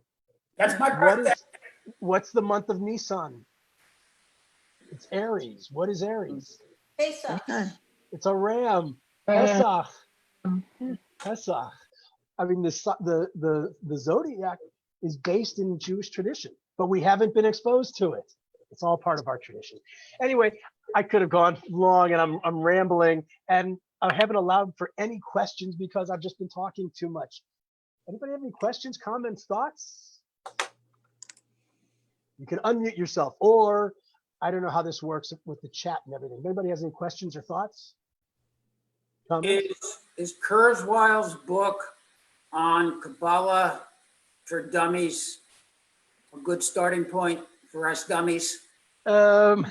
That's my birthday. What's the month of Nisan? It's Aries. What is Aries? Pesach. It's a ram. Pesach. Pesach. I mean, the zodiac is based in Jewish tradition, but we haven't been exposed to it. It's all part of our tradition. Anyway, I could have gone long, and I'm rambling, and I haven't allowed for any questions because I've just been talking too much. Anybody have any questions, comments, thoughts? You can unmute yourself, or I don't know how this works with the chat and everything. Anybody has any questions or thoughts? Comments? Is Kurzweil's book on Kabbalah for dummies a good starting point for us dummies? No,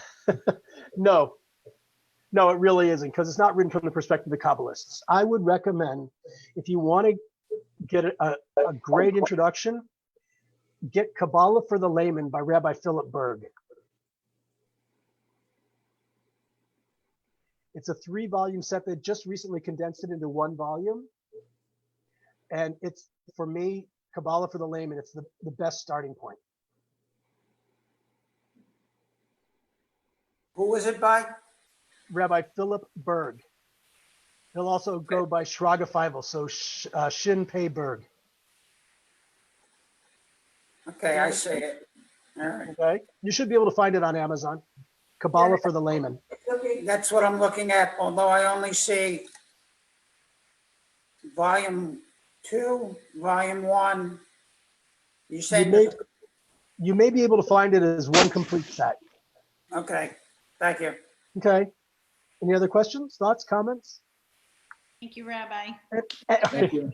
it really isn't, because it's not written from the perspective of the Kabbalists. I would recommend, if you want to get a great introduction, get Kabbalah for the Layman by Rabbi Philip Berg. It's a 3-volume set that just recently condensed it into 1 volume. And it's, for me, Kabbalah for the Layman, it's the best starting point. Who was it by? Rabbi Philip Berg. He'll also go by Shraga Feivel, so Shin Pei Berg. Okay, I see it. All right. Okay, you should be able to find it on Amazon. Kabbalah for the Layman. That's what I'm looking at, although I only see volume 2, volume 1. You say you may be able to find it as one complete set. Okay, thank you. Okay. Any other questions, thoughts, comments? Thank you, Rabbi. Thank you.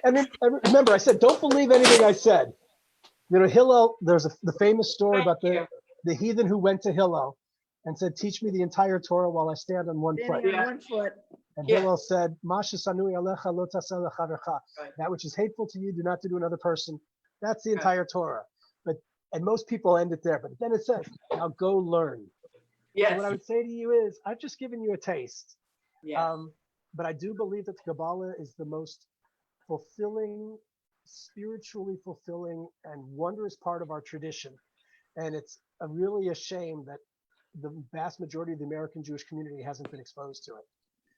And then remember, I said, don't believe anything I said. You know, Hillel, there's the famous story about the heathen who went to Hillel and said, teach me the entire Torah while I stand on one foot. One foot. And Hillel said, Ma shesanui alecha lo taseh lechavercha. That which is hateful to you, do not do to another person. That's the entire Torah. And most people end it there. But then it says, now go learn. Yes. So what I would say to you is, I've just given you a taste. Yes. But I do believe that the Kabbalah is the most fulfilling, spiritually fulfilling, and wondrous part of our tradition. And it's really a shame that the vast majority of the American Jewish community hasn't been exposed to it.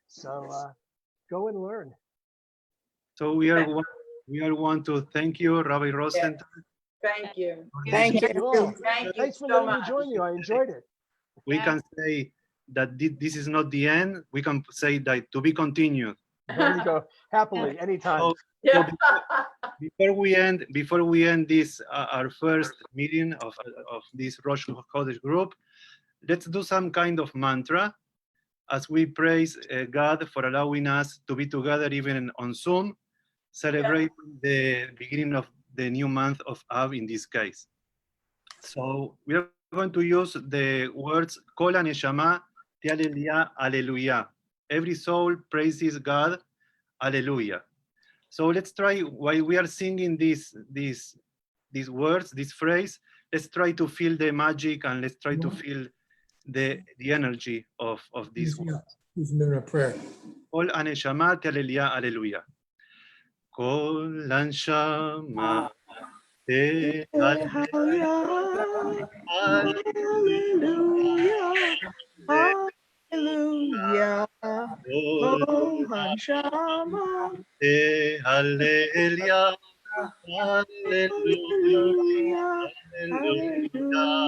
So go and learn. So we want to thank you, Rabbi Rosenthal, Thank you. Thank you all. Thank you Thanks for so letting me much. join you. I enjoyed it. We can say that this is not the end. We can say that to be continued. There you go. Happily, anytime. So before we end this our first meeting of this Rosh Chodesh group, let's do some kind of mantra as we praise God for allowing us to be together even on Zoom, celebrating the beginning of the new month of Av in this case. So we are going to use the words Kol HaNeshama Te'aleluya Alleluia. Every soul praises God, Alleluia. So let's try, while we are singing these words, this phrase, let's try to feel the magic and let's try to feel the energy of this word. Who's in a prayer? Kol HaNeshama Te'aleluya Alleluia. Kol HaNeshama Te'aleluya Hallelujah. Oh, Hanshama. Hallelujah. Hallelujah. Hallelujah.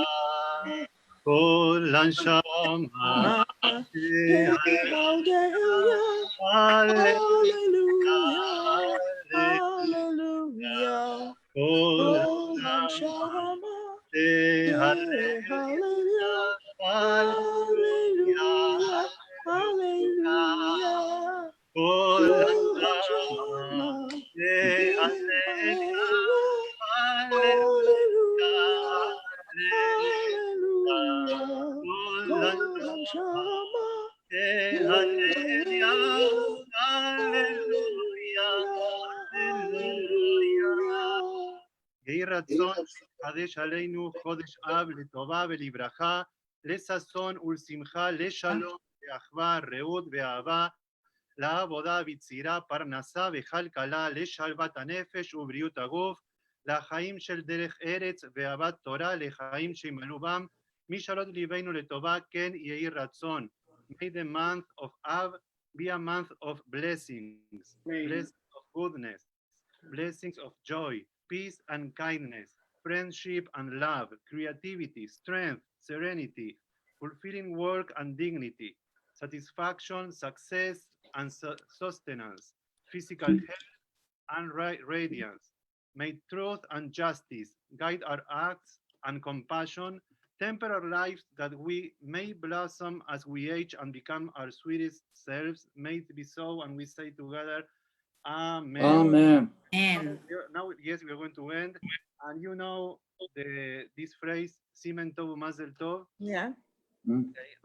Kol Hanshama. Hallelujah. Hallelujah. Kol Hanshama. Hallelujah. Hallelujah. Hallelujah. Kol Hanshama. יהי רצון שתחדש עלינו חודש אב לטובה ולברכה, לששון ולשמחה, לשלום, לאחווה, רעות ואהבה, לעבודה ויצירה, פרנסה וכלכלה, לשלוות הנפש ובריאות הגוף, לחיים של דרך ארץ ואהבת תורה, לחיים שימלאו בם, משאלות ליבנו לטובה, כן יהי רצון. May the month of Av be a month of blessings, blessings of goodness, blessings of joy, peace and kindness, friendship and love, creativity, strength, serenity, fulfilling work and dignity, satisfaction, success, and sustenance, physical health and radiance. May truth and justice guide our acts and compassion, temper our lives that we may blossom as we age and become our sweetest selves. May it be so, and we say together, Amen. Amen. Now, yes, we are going to end. And you know this phrase, Simen Tov Mazel Tov? Yeah.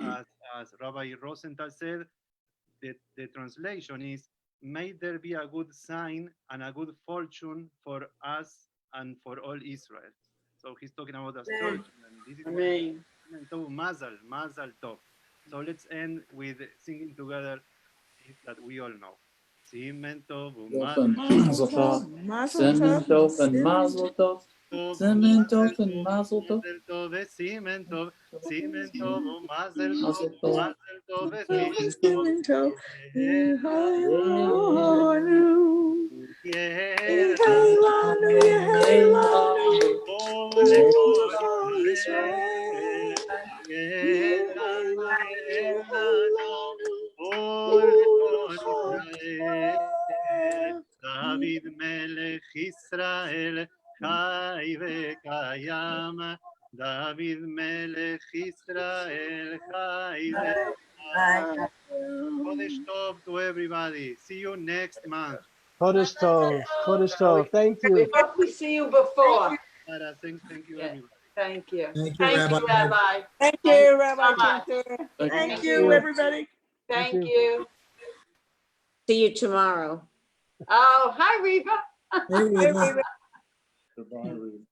As Rabbi Rosenthal said, the translation is, may there be a good sign and a good fortune for us and for all Israel. So he's talking about astrology. And this is Amen. Mazal Tov. So let's end with singing together that we all know. Simen Tov Mazel Tov. Simen Tov and Mazel Tov. Simen Tov and Mazel Tov. Simen Tov, Simen Tov, Mazel Tov, Mazel Tov. Mazel Tov, Simen Tov. David Melech Israel, Chai v'kayam. David Melech Israel, Chai v'kayam. Chodesh Tov to everybody. See you next month. Chodesh Tov. Chodesh Tov. Thank you. We hope we see you before. Thank you, everybody. Thank you. Thank you, Thank Rabbi. you, Rabbi. Thank you, Rabbi so much. Cantor. Thank Thank you. you, everybody. Thank you. See you tomorrow. Oh, hi, Reba. Hey, Reba. Hi, Reba. Goodbye, Reed.